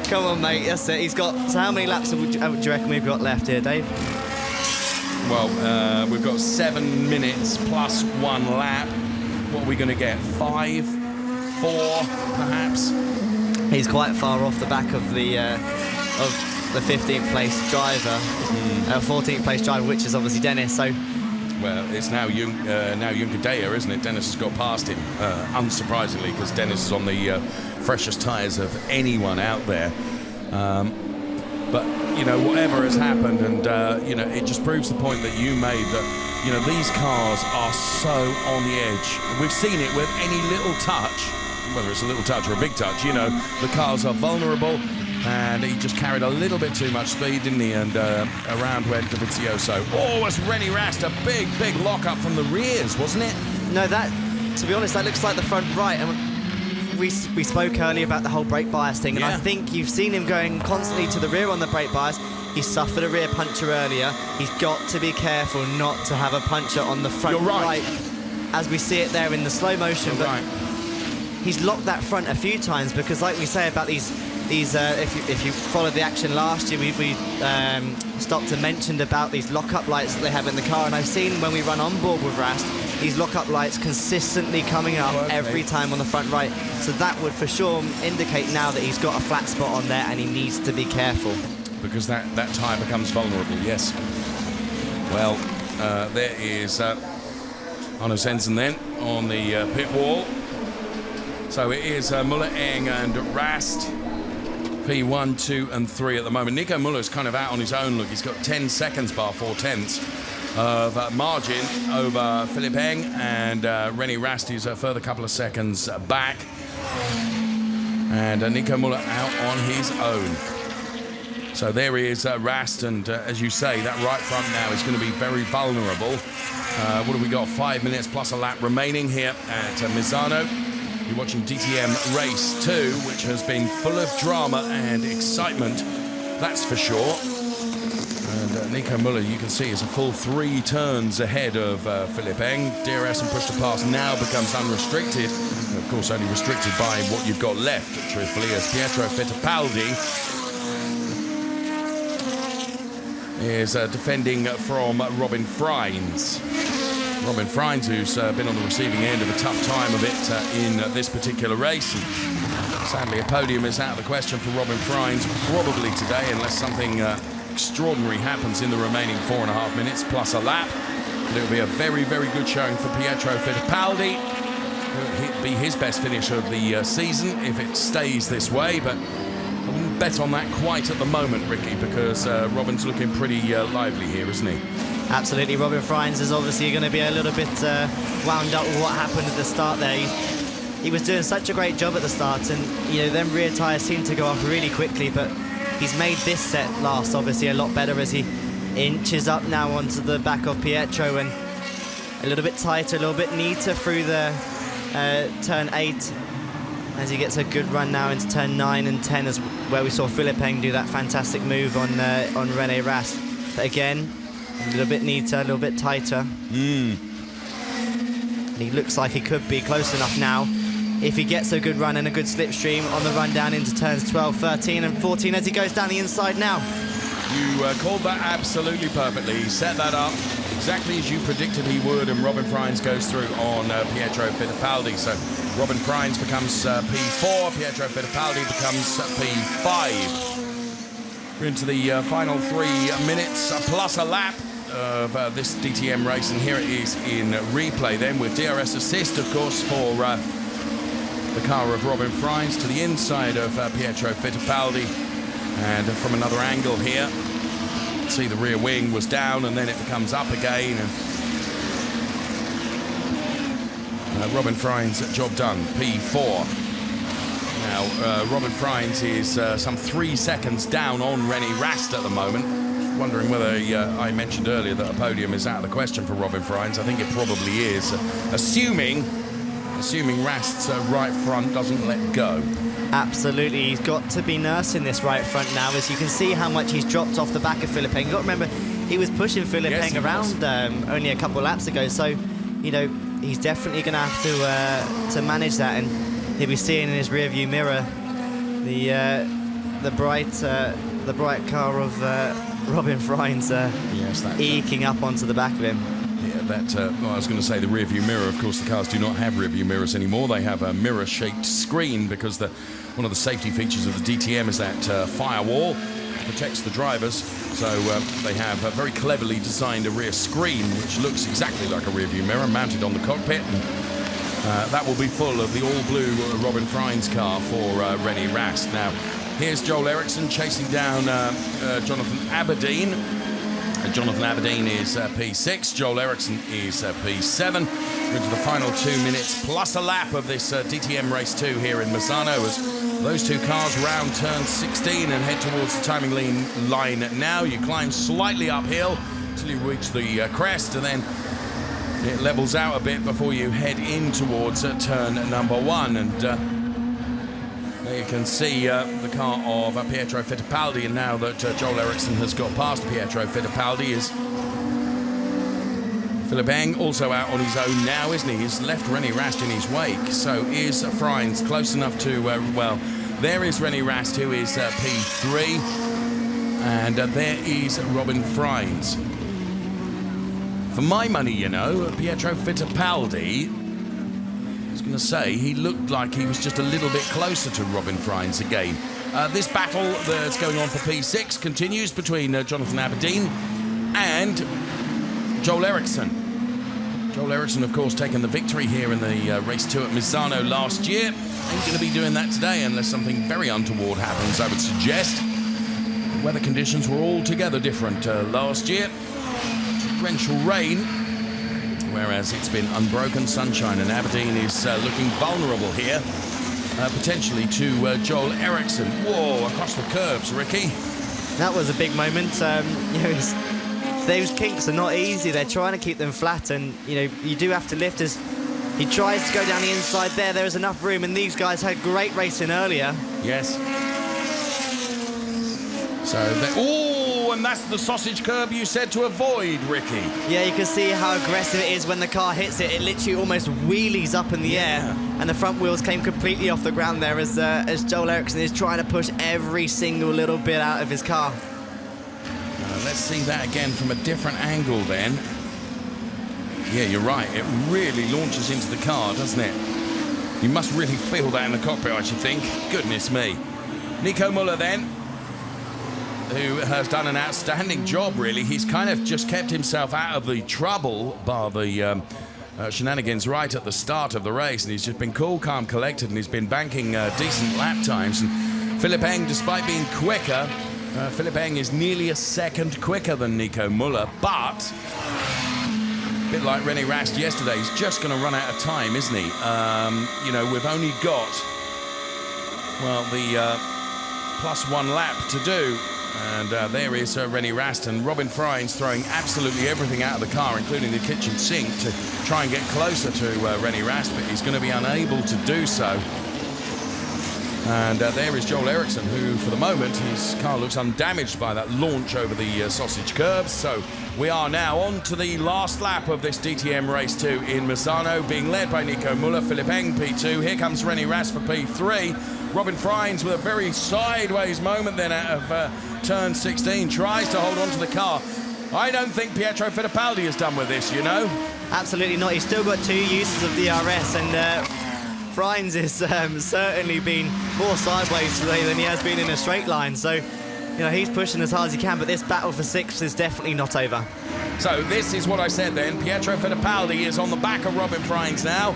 Come on, mate. That's it. He's got. So how many laps do you reckon we've got left here, Dave?
Well, we've got 7 minutes plus 1 lap. What are we going to get? 5, 4, perhaps?
He's quite far off the back of the 15th place driver, 14th place driver, which is obviously Dennis. So,
well, it's now Juncadella, isn't it? Dennis has got past him, unsurprisingly, because Dennis is on the freshest tyres of anyone out there. But you know, whatever has happened, and you know, it just proves the point that you made that you know these cars are so on the edge. We've seen it with any little touch, whether it's a little touch or a big touch. You know, the cars are vulnerable. And he just carried a little bit too much speed, didn't he? And around went Dovizioso. Oh, it's René Rast, a big lock-up from the rears, wasn't it?
No, to be honest, that looks like the front right. And we spoke earlier about the whole brake bias thing, and I think you've seen him going constantly to the rear on the brake bias. He suffered a rear puncture earlier. He's got to be careful not to have a puncture on the front right, as we see it there in the slow motion. But he's locked that front a few times because, like we say about these if you followed the action last year, we stopped and mentioned about these lock-up lights that they have in the car, and I've seen when we run on board with Rast, these lock-up lights consistently coming up every time on the front right. So that would for sure indicate now that he's got a flat spot on there and he needs to be careful.
Because that tyre becomes vulnerable, yes. Well, there is Arno Sensen then on the pit wall. So it is Muller, Eng and Rast. P1, 2 and 3 at the moment. Nico Muller's kind of out on his own. Look, he's got 10 seconds bar 4/10 of margin over Philipp Eng, and René Rast is a further couple of seconds back. And Nico Muller out on his own. So there he is, Rast, and as you say, that right front now is going to be very vulnerable. What have we got? 5 minutes plus a lap remaining here at Misano. You're watching DTM Race 2, which has been full of drama and excitement, that's for sure. And Nico Muller, you can see, is a full 3 turns ahead of Philipp Eng. DRS and push to pass now becomes unrestricted. And of course, only restricted by what you've got left, truthfully, as Pietro Fittipaldi is defending from Robin Freins. Robin Freins, who's been on the receiving end of a tough time of it in this particular race. And sadly, a podium is out of the question for Robin Freins probably today, unless something extraordinary happens in the remaining 4.5 minutes plus a lap. But it'll be a very good showing for Pietro Fittipaldi. It'll be his best finish of the season if it stays this way, but I wouldn't bet on that quite at the moment, Ricky, because Robin's looking pretty lively here, isn't he?
Absolutely. Robin Freins is obviously going to be a little bit wound up with what happened at the start there. He was doing such a great job at the start, and you know, them rear tyres seemed to go off really quickly, but he's made this set last obviously a lot better as he inches up now onto the back of Pietro, and a little bit tighter, a little bit neater through the turn 8 as he gets a good run now into turn 9 and 10, as where we saw Philipp Eng do that fantastic move on René Rast. But again, a little bit neater, a little bit tighter. And he looks like he could be close enough now if he gets a good run and a good slipstream on the run down into turns 12, 13 and 14 as he goes down the inside now.
You called that absolutely perfectly. He set that up exactly as you predicted he would, and Robin Freins goes through on Pietro Fittipaldi. So Robin Freins becomes P4, Pietro Fittipaldi becomes P5. We're into the final 3 minutes plus a lap of this DTM race, and here it is in replay then, with DRS assist, of course, for the car of Robin Freins to the inside of Pietro Fittipaldi. And from another angle here, see the rear wing was down and then it becomes up again. And Robin Freins, job done, P4. Now, Robin Freins is some 3 seconds down on René Rast at the moment. Wondering whether I mentioned earlier that a podium is out of the question for Robin Freins. I think it probably is, assuming Rast's right front doesn't let go.
Absolutely, he's got to be nursing this right front now, as you can see how much he's dropped off the back of Philipp Eng. You've got to remember, he was pushing Philipp Eng around only a couple of laps ago, so, you know, he's definitely going to have to manage that, and he'll be seeing in his rear-view mirror the bright car of Robin Freins eking up onto the back of him.
Yeah, well, I was going to say the rear-view mirror. Of course, the cars do not have rear-view mirrors anymore. They have a mirror-shaped screen because one of the safety features of the DTM is that firewall that protects the drivers. So they have very cleverly designed a rear screen which looks exactly like a rear-view mirror mounted on the cockpit. And that will be full of the all-blue Robin Freins car for René Rast. Now, here's Joel Eriksson chasing down Jonathan Aberdeen. Jonathan Aberdeen is P6, Joel Eriksson is P7. We're into the final 2 minutes plus a lap of this DTM Race 2 here in Misano, as those two cars round turn 16 and head towards the timing line now. You climb slightly uphill until you reach the crest, and then it levels out a bit before you head in towards turn number 1. And there you can see the car of Pietro Fittipaldi, and now that Joel Eriksson has got past Pietro Fittipaldi, is Philipp Eng also out on his own now, isn't he? He's left René Rast in his wake. So is Freins close enough to, well, there is René Rast, who is P3, and there is Robin Freins. For my money, you know, Pietro Fittipaldi, I was going to say, he looked like he was just a little bit closer to Robin Freins again. This battle that's going on for P6 continues between Jonathan Aberdeen and Joel Eriksson. Joel Eriksson, of course, taking the victory here in the Race 2 at Misano last year. Ain't going to be doing that today unless something very untoward happens, I would suggest. The weather conditions were altogether different last year. Torrential rain, whereas it's been unbroken sunshine, and Aberdeen is looking vulnerable here, potentially to Joel Eriksson. Whoa, across the curbs, Ricky.
That was a big moment. You know, those kinks are not easy. They're trying to keep them flat, and you know, you do have to lift as he tries to go down the inside there. There is enough room, and these guys had great racing earlier.
Yes. So, and that's the sausage curb you said to avoid, Ricky.
Yeah, you can see how aggressive it is when the car hits it. It literally almost wheelies up in the air, and the front wheels came completely off the ground there as Joel Eriksson is trying to push every single little bit out of his car.
Let's see that again from a different angle then. Yeah, you're right. It really launches into the car, doesn't it? You must really feel that in the cockpit, I should think. Goodness me. Nico Müller then, who has done an outstanding job, really. He's kind of just kept himself out of the trouble, bar the shenanigans right at the start of the race, and he's just been cool, calm, collected, and he's been banking decent lap times. And Philipp Eng, despite being quicker, Philipp Eng is nearly a second quicker than Nico Müller, but a bit like René Rast yesterday, he's just going to run out of time, isn't he? You know, we've only got, well, the +1 lap to do. And there is René Rast, and Robin Freins throwing absolutely everything out of the car, including the kitchen sink, to try and get closer to René Rast, but he's going to be unable to do so. And there is Joel Eriksson, who, for the moment, his car looks undamaged by that launch over the sausage curbs. So we are now on to the last lap of this DTM Race 2 in Misano, being led by Nico Müller, Philipp Eng P2. Here comes René Rast for P3. Robin Freins with a very sideways moment then out of turn 16, tries to hold on to the car. I don't think Pietro Fittipaldi is done with this, you know?
Absolutely not. He's still got 2 uses of DRS, and Frines has certainly been more sideways today than he has been in a straight line. So, you know, he's pushing as hard as he can, but this battle for 6th is definitely not over.
So this is what I said then. Pietro Fittipaldi is on the back of Robin Frines now.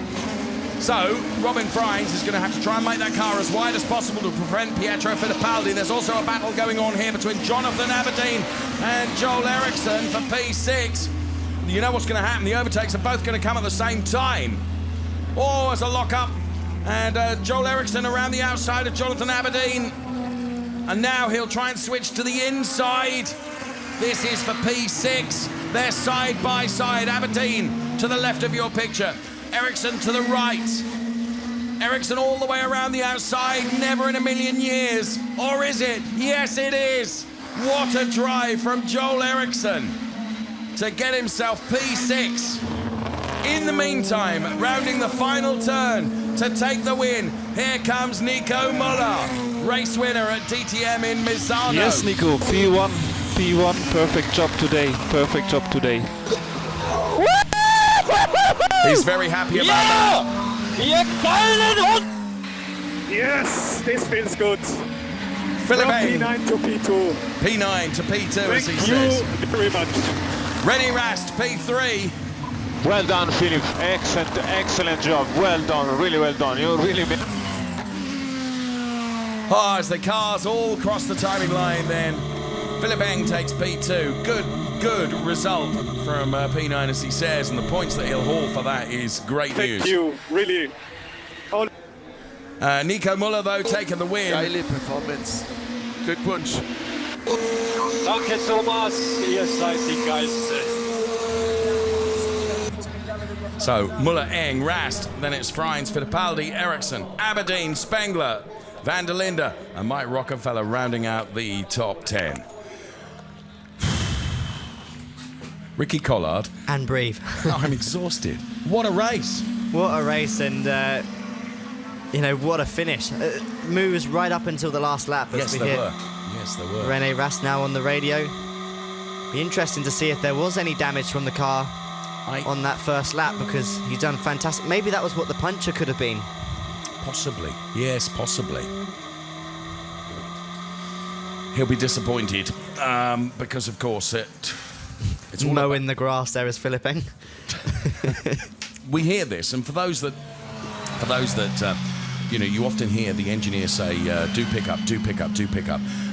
So Robin Frines is going to have to try and make that car as wide as possible to prevent Pietro Fittipaldi. There's also a battle going on here between Jonathan Aberdeen and Joel Eriksson for P6. You know what's going to happen. The overtakes are both going to come at the same time. Oh, there's a lock-up. And Joel Eriksson around the outside of Jonathan Aberdeen. And now he'll try and switch to the inside. This is for P6. They're side by side. Aberdeen to the left of your picture. Eriksson to the right. Eriksson all the way around the outside. Never in a million years. Or is it? Yes, it is. What a drive from Joel Eriksson to get himself P6. In the meantime, rounding the final turn to take the win, here comes Nico Müller, race winner at DTM in Misano.
Yes, Nico, P1, perfect job today, perfect job today.
He's very happy about that.
Yes, this feels good.
Philipp,
P9 to P2.
P9 to P2, as he says.
Thank you very much.
Ready Rast, P3.
Well done, Philipp. Excellent job. Well done, really well done. You really been.
Oh, as the cars all cross the timing line then. Philipp Eng takes P2. Good result from P9, as he says, and the points that he'll haul for that is great news.
Thank you, really.
Nico Müller, though, taking the win.
Geile Performance. Glückwunsch.
Danke, Thomas. Ihr seid die Geilste.
So, Müller, Eng, Rast, then it's Frines, Fittipaldi, Eriksson, Aberdeen, Spengler, Van der Linde, and Mike Rockefeller rounding out the top 10. Ricky Collard.
And breathe.
I'm exhausted. What a race.
What a race, and you know, what a finish. Moves right up until the last lap.
Yes, there were. Yes, there were.
Rene Rast now on the radio. Be interesting to see if there was any damage from the car on that first lap, because he's done fantastic. Maybe that was what the puncher could have been.
Possibly. Yes, possibly. He'll be disappointed because, of course, it's all
mowing the grass there is Philipp Eng.
We hear this, and for those that you know, you often hear the engineer say, do pick up.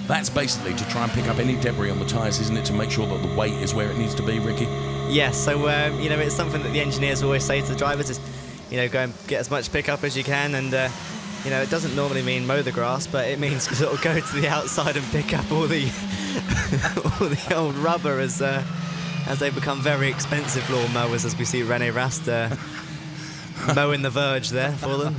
That's basically to try and pick up any debris on the tyres, isn't it, to make sure that the weight is where it needs to be, Ricky?
Yes, so, you know, it's something that the engineers always say to the drivers is, you know, go and get as much pickup as you can, and, you know, it doesn't normally mean mow the grass, but it means sort of go to the outside and pick up all the all the old rubber as they become very expensive lawn mowers, as we see Rene Rast mowing the verge there for them.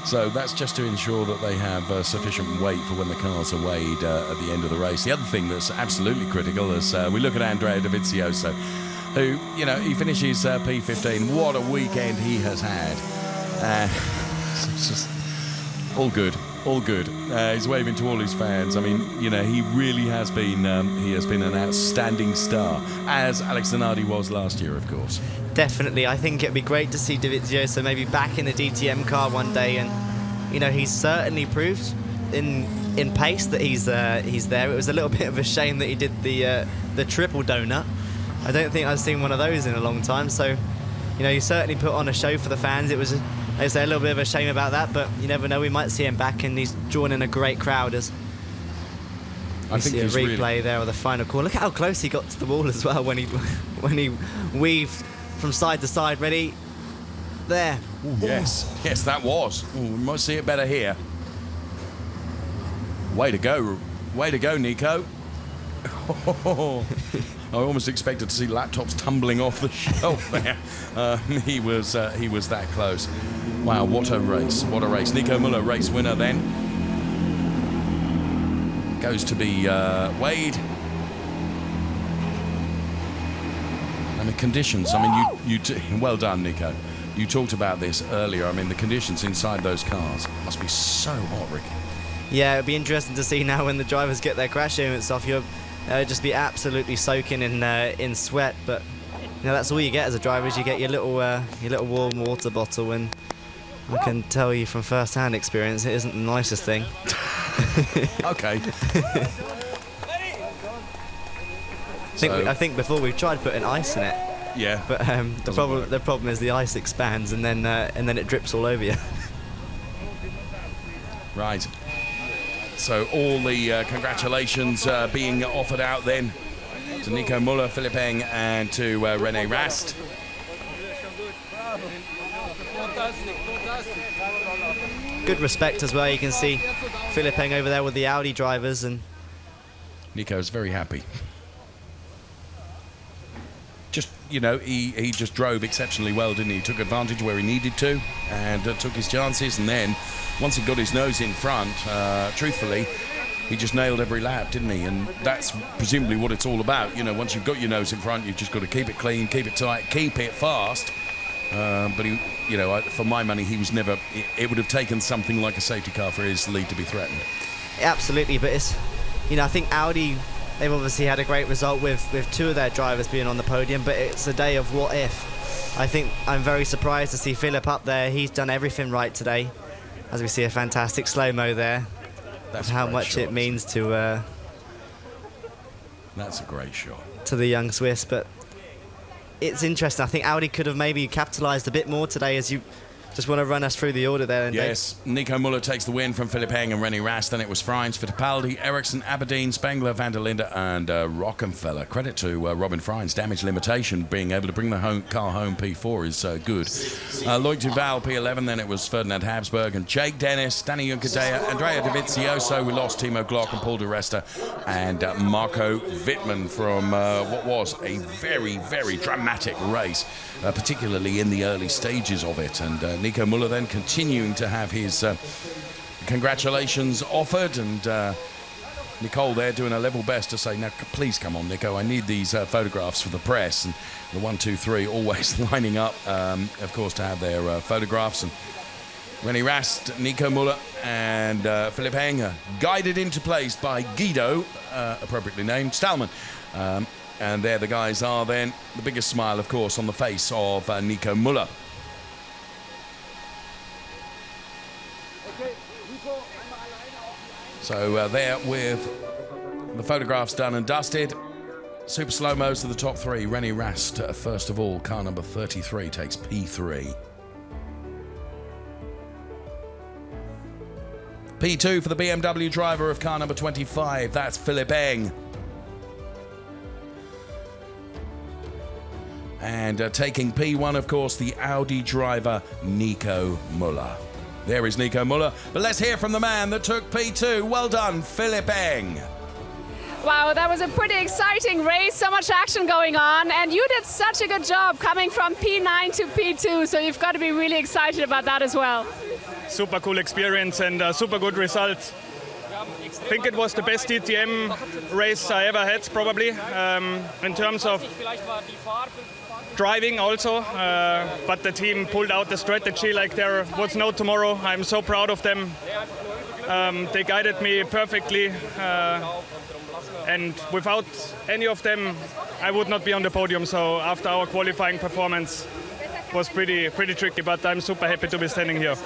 So that's just to ensure that they have sufficient weight for when the cars are weighed at the end of the race. The other thing that's absolutely critical is we look at Andrea Dovizioso, who, you know, he finishes P15. What a weekend he has had. It's just all good. He's waving to all his fans. I mean, you know, he really has been an outstanding star, as Alex Zanardi was last year, of course.
Definitely. I think it'd be great to see Dovizioso maybe back in the DTM car one day, and, you know, he's certainly proved in pace that he's there. It was a little bit of a shame that he did the triple donut. I don't think I've seen one of those in a long time, so, you know, he certainly put on a show for the fans. It was a little bit of a shame about that, but you never know, we might see him back, and he's drawn in a great crowd as I see a replay there of the final corner. Look how close he got to the wall as well when he weaved from side to side. Ready? There.
Ooh, yes, that was. Ooh, we might see it better here. Way to go, Nico. I almost expected to see laptops tumbling off the shelf there. He was that close. Wow, what a race, Nico Müller, race winner then. Goes to be weighed. And the conditions, I mean, well done, Nico. You talked about this earlier. I mean, the conditions inside those cars must be so hot, Ricky.
Yeah, it'll be interesting to see now when the drivers get their crash units off. You're just be absolutely soaking in sweat. But that's all you get as a driver, is you get your little warm water bottle, and I can tell you from first-hand experience, it isn't the nicest thing.
Okay.
I think before we've tried putting ice in it.
Yeah.
But the problem is the ice expands and then it drips all over you.
Right. So all the congratulations being offered out then to Nico Müller, Philipp Eng, and to René Rast.
Good respect as well. You can see Philipp Eng over there with the Audi drivers, and
Nico's very happy. Just, he just drove exceptionally well, didn't he? He took advantage where he needed to and took his chances, and then once he got his nose in front, truthfully, he just nailed every lap, didn't he? And that's presumably what it's all about. Once you've got your nose in front, you've just got to keep it clean, keep it tight, keep it fast. But he, for my money, he was never. It would have taken something like a safety car for his lead to be threatened.
Absolutely, but it's, I think Audi, they've obviously had a great result with two of their drivers being on the podium, but it's a day of what if. I think I'm very surprised to see Philipp up there. He's done everything right today, as we see a fantastic slow-mo there.
That's
how much
shot.
it means to.
That's a great shot.
To the young Swiss, but it's interesting. I think Audi could have maybe capitalised a bit more today, as you just want to run us through the order there.
Yes, Nico Müller takes the win from Philipp Eng and René Rast. Then it was Freins, Fittipaldi, Ericsson, Aberdeen, Spengler, van der Linde, and Rockenfeller. Credit to Robin Freins. Damage limitation, being able to bring the car home P4 is good. Loic Duval, P11. Then it was Ferdinand Habsburg and Jake Dennis, Danny Juncadella, Andrea Dovizioso. We lost Timo Glock and Paul de Resta, and Marco Wittmann from what was a very, very dramatic race, particularly in the early stages of it. And Nico Müller then continuing to have his congratulations offered, and Nicole there doing her level best to say, now please come on, Nico, I need these photographs for the press. And the 1, 2, 3 always lining up, of course, to have their photographs. And René Rast, Nico Müller, and Philipp Eng guided into place by Guido, appropriately named, Stallman. And there the guys are then. The biggest smile, of course, on the face of Nico Müller. So there with the photographs done and dusted. Super slow-mos to the top three. René Rast, first of all, car number 33, takes P3. P2 for the BMW driver of car number 25. That's Philipp Eng. And taking P1, of course, the Audi driver, Nico Müller. There is Nico Müller. But let's hear from the man that took P2. Well done, Philipp Eng.
Wow, that was a pretty exciting race. So much action going on. And you did such a good job coming from P9 to P2. So you've got to be really excited about that as well.
Super cool experience and a super good result. I think it was the best DTM race I ever had, probably, in terms of driving also, but the team pulled out the strategy like there was no tomorrow. I'm so proud of them. They guided me perfectly, and without any of them I would not be on the podium. So after our qualifying performance was pretty tricky, but I'm super happy to be standing here.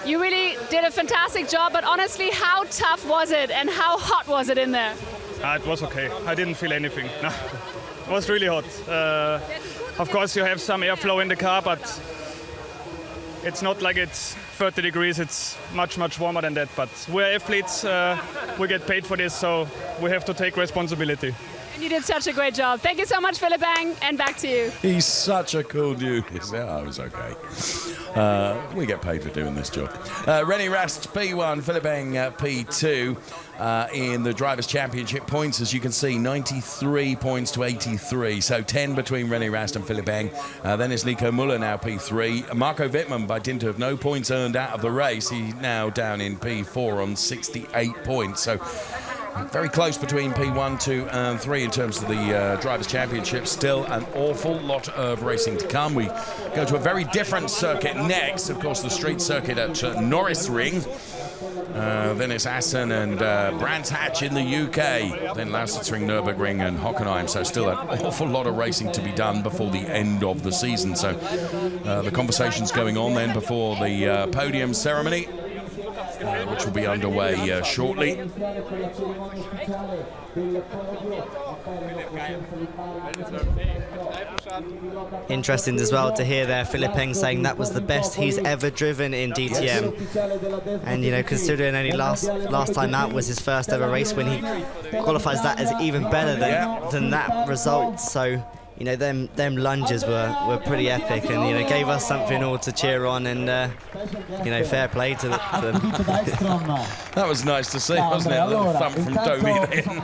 You really did a fantastic job, but honestly, how tough was it and how hot was it in there?
It was okay. I didn't feel anything. No. It was really hot. Of course, you have some airflow in the car, but it's not like it's 30 degrees. It's much, much warmer than that. But we're athletes. We get paid for this, so we have to take responsibility.
And you did such a great job. Thank you so much, Philipp Eng, and back to you.
He's such a cool dude. Oh, it was okay. We get paid for doing this job. René Rast, P1, Philipp Eng, P2. In the Drivers' Championship points, as you can see, 93 points to 83. So 10 between René Rast and Philipp Eng. Then it's Nico Müller, now P3. Marco Wittmann, by dint of no points earned out of the race, he's now down in P4 on 68 points. So very close between P1, 2 and 3 in terms of the Drivers' Championship. Still an awful lot of racing to come. We go to a very different circuit next. Of course, the street circuit at Norris Ring. Then it's Assen and Brands Hatch in the UK. Then Lausitzring, Nürburgring and Hockenheim. So still an awful lot of racing to be done before the end of the season. So the conversation's going on then before the podium ceremony, which will be underway shortly.
Interesting as well to hear there Philipp saying that was the best he's ever driven in DTM. And you know, considering only last time out was his first ever race win, he qualifies that as even better than that result. So you know, them lunges were pretty epic, and you know, gave us something all to cheer on, and you know, fair play to them.
That was nice to see, wasn't it? A little thump from Dovi then.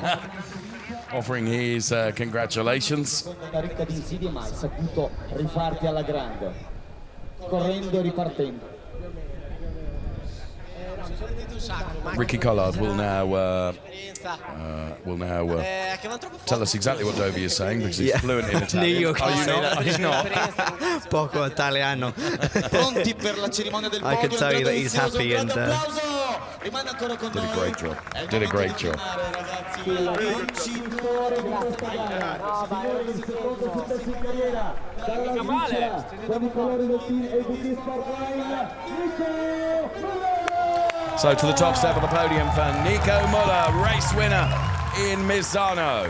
Offering his congratulations. Ricky Collard will now tell us exactly what Dovi is saying, because he's fluent in Italian.
Are you not? He's not. Poco Italiano. I can tell you that he's happy and
did a great job. Did a great job. So to the top step of the podium for Nico Muller, race winner in Misano.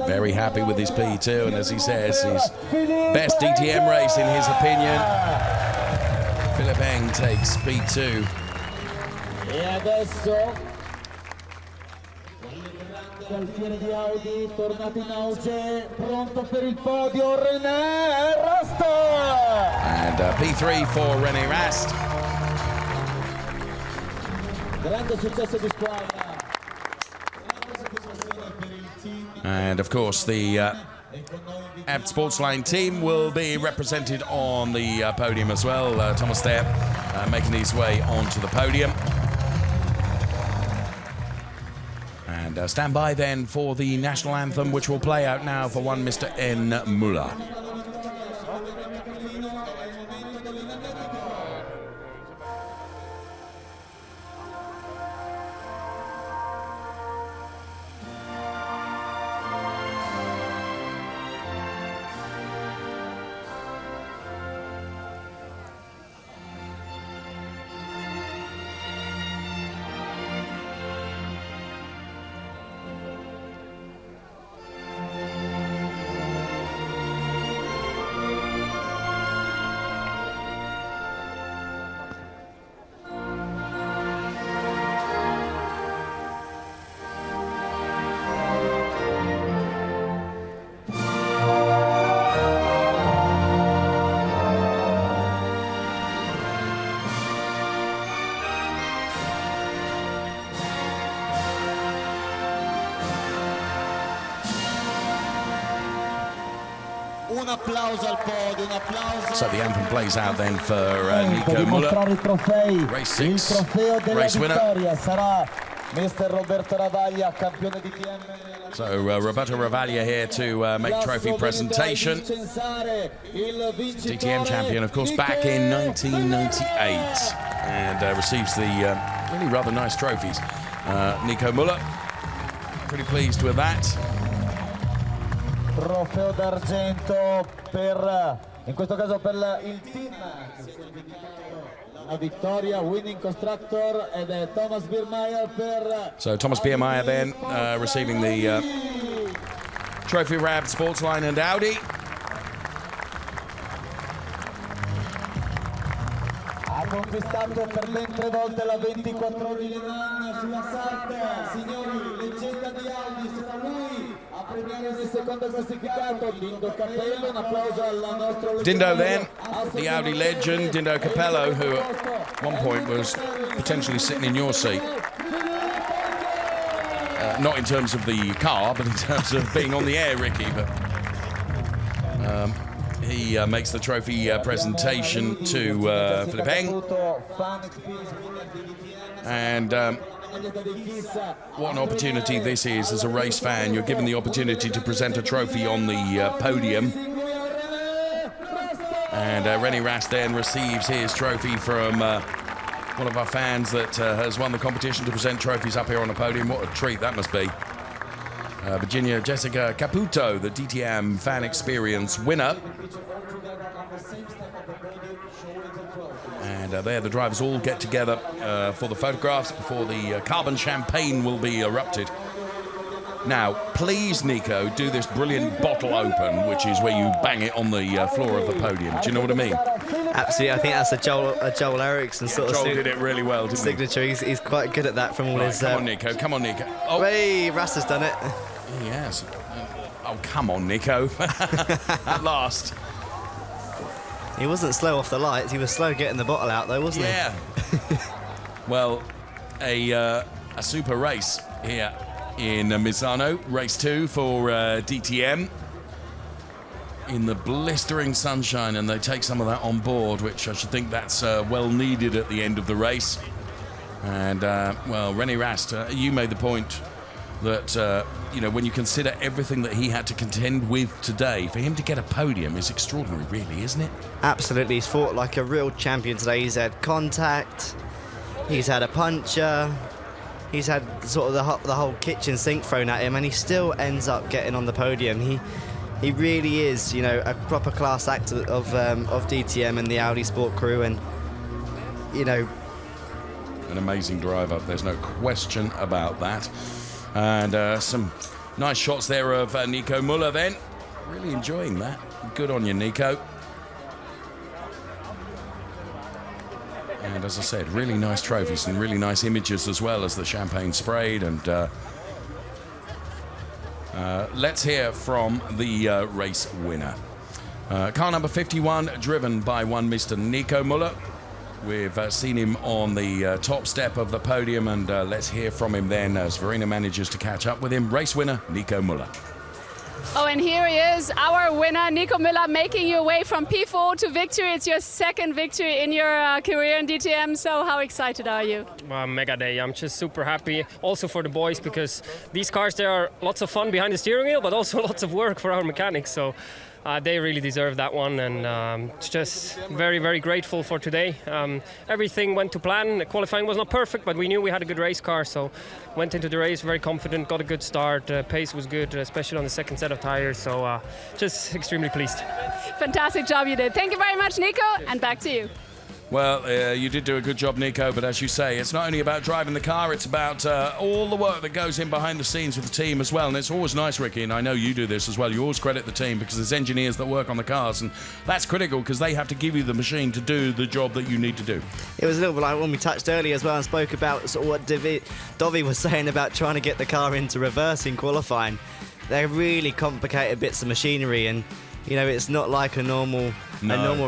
Very happy with his P2, and as he says, his best DTM race in his opinion. Philipp takes P2.
Alfiere di Audi, tornato in auge, pronto per il podio René Rast.
And P3 for René Rast.
Grande successo di squadra.
And of course the Abt Sportsline team will be represented on the podium as well. Thomas there making his way onto the podium. And stand by then for the national anthem, which will play out now for one Mr. N. Muller.
Un applauso al podio, un applauso.
So the anthem plays out then for Nico Muller. Race 6,
il trofeo della
race winner.
vittoria sarà Mr. Roberto Ravaglia, campione di DTM.
So Roberto Ravaglia here to make trophy presentation. DTM champion, of course, back in 1998, and receives the really rather nice trophies. Nico Muller, pretty pleased with that.
Trofeo d'argento per, in questo caso per il team. La vittoria, winning constructor, ed è Thomas Biermeier per...
So Thomas Biermeier then receiving the trophy wrapped Sportsline and Audi.
Ha conquistato per ben 3 volte la 24 ore di Le Mans sulla SAT. Signori, leggenda di Audi, sarà lui a premiare il secondo classificato, Dindo Capello. Un applauso al nostro legendario.
Dindo then, the Audi legend, Dindo Capello, who at one point was potentially sitting in your seat. Not in terms of the car, but in terms of being on the air, Ricky. But he makes the trophy presentation to Philipp. And What an opportunity this is as a race fan. You're given the opportunity to present a trophy on the podium. And René Rast then receives his trophy from one of our fans that has won the competition to present trophies up here on the podium. What a treat that must be. Virginia Jessica Caputo, the DTM Fan Experience winner. And there the drivers all get together for the photographs before the carbon champagne will be erupted. Now, please, Nico, do this brilliant bottle open, which is where you bang it on the floor of the podium. Do you know what I mean?
Absolutely. I think that's a Joel Eriksson sort of
Joel did it really well, didn't
signature.
he?
He's quite good at that from all his...
Come on, Nico. Come on, Nico.
Oh. Hey, Rast has done it.
Yes. Oh, come on, Nico. At last.
He wasn't slow off the lights. He was slow getting the bottle out, though, wasn't he?
Yeah. Well, a super race here in Misano, race 2 for DTM. In the blistering sunshine, and they take some of that on board, which I should think that's well needed at the end of the race. And, well, René Rast, you made the point that, you know, when you consider everything that he had to contend with today, for him to get a podium is extraordinary, really, isn't it?
Absolutely. He's fought like a real champion today. He's had contact, he's had a puncture, he's had sort of the whole kitchen sink thrown at him, and he still ends up getting on the podium. He really is, you know, a proper class act of DTM and the Audi Sport crew, and, you know...
An amazing driver, there's no question about that. And some nice shots there of Nico Müller then. Really enjoying that. Good on you, Nico. And as I said, really nice trophies and really nice images as well as the champagne sprayed. And let's hear from the race winner. Car number 51, driven by one Mr. Nico Müller. We've seen him on the top step of the podium, and let's hear from him then as Verena manages to catch up with him. Race winner, Nico Müller.
Oh, and here he is, our winner, Nico Müller, making your way from P4 to victory. It's your second victory in your career in DTM, so how excited are you?
Well, mega day. I'm just super happy, also for the boys, because these cars, there are lots of fun behind the steering wheel, but also lots of work for our mechanics. So they really deserve that one, and just very, very grateful for today. Everything went to plan. The qualifying was not perfect, but we knew we had a good race car, so went into the race very confident, got a good start. Pace was good, especially on the second set of tires, so just extremely pleased.
Fantastic job you did. Thank you very much, Nico, and back to you.
Well, you did do a good job, Nico, but as you say, it's not only about driving the car, it's about all the work that goes in behind the scenes with the team as well. And it's always nice, Ricky, and I know you do this as well, you always credit the team because there's engineers that work on the cars, and that's critical because they have to give you the machine to do the job that you need to do.
It was a little bit like when we touched earlier as well and spoke about sort of what Dovi was saying about trying to get the car into reverse in qualifying. They're really complicated bits of machinery, and you know, it's not like a normal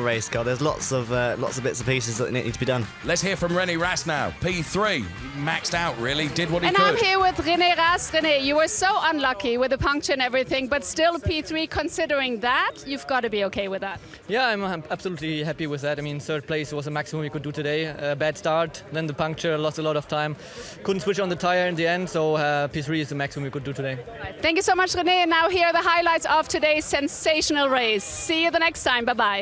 race car. There's lots of bits and pieces that need to be done.
Let's hear from René Rast now. P3, maxed out really, did what he could.
And I'm here with René Rast. René, you were so unlucky with the puncture and everything, but still P3, considering that, you've got to be okay with that.
Yeah, I'm absolutely happy with that. I mean, third place was the maximum we could do today. A bad start, then the puncture, lost a lot of time. Couldn't switch on the tire in the end, so P3 is the maximum we could do today.
Right. Thank you so much, René. And now here are the highlights of today's sensational race. See you the next time. Bye-bye.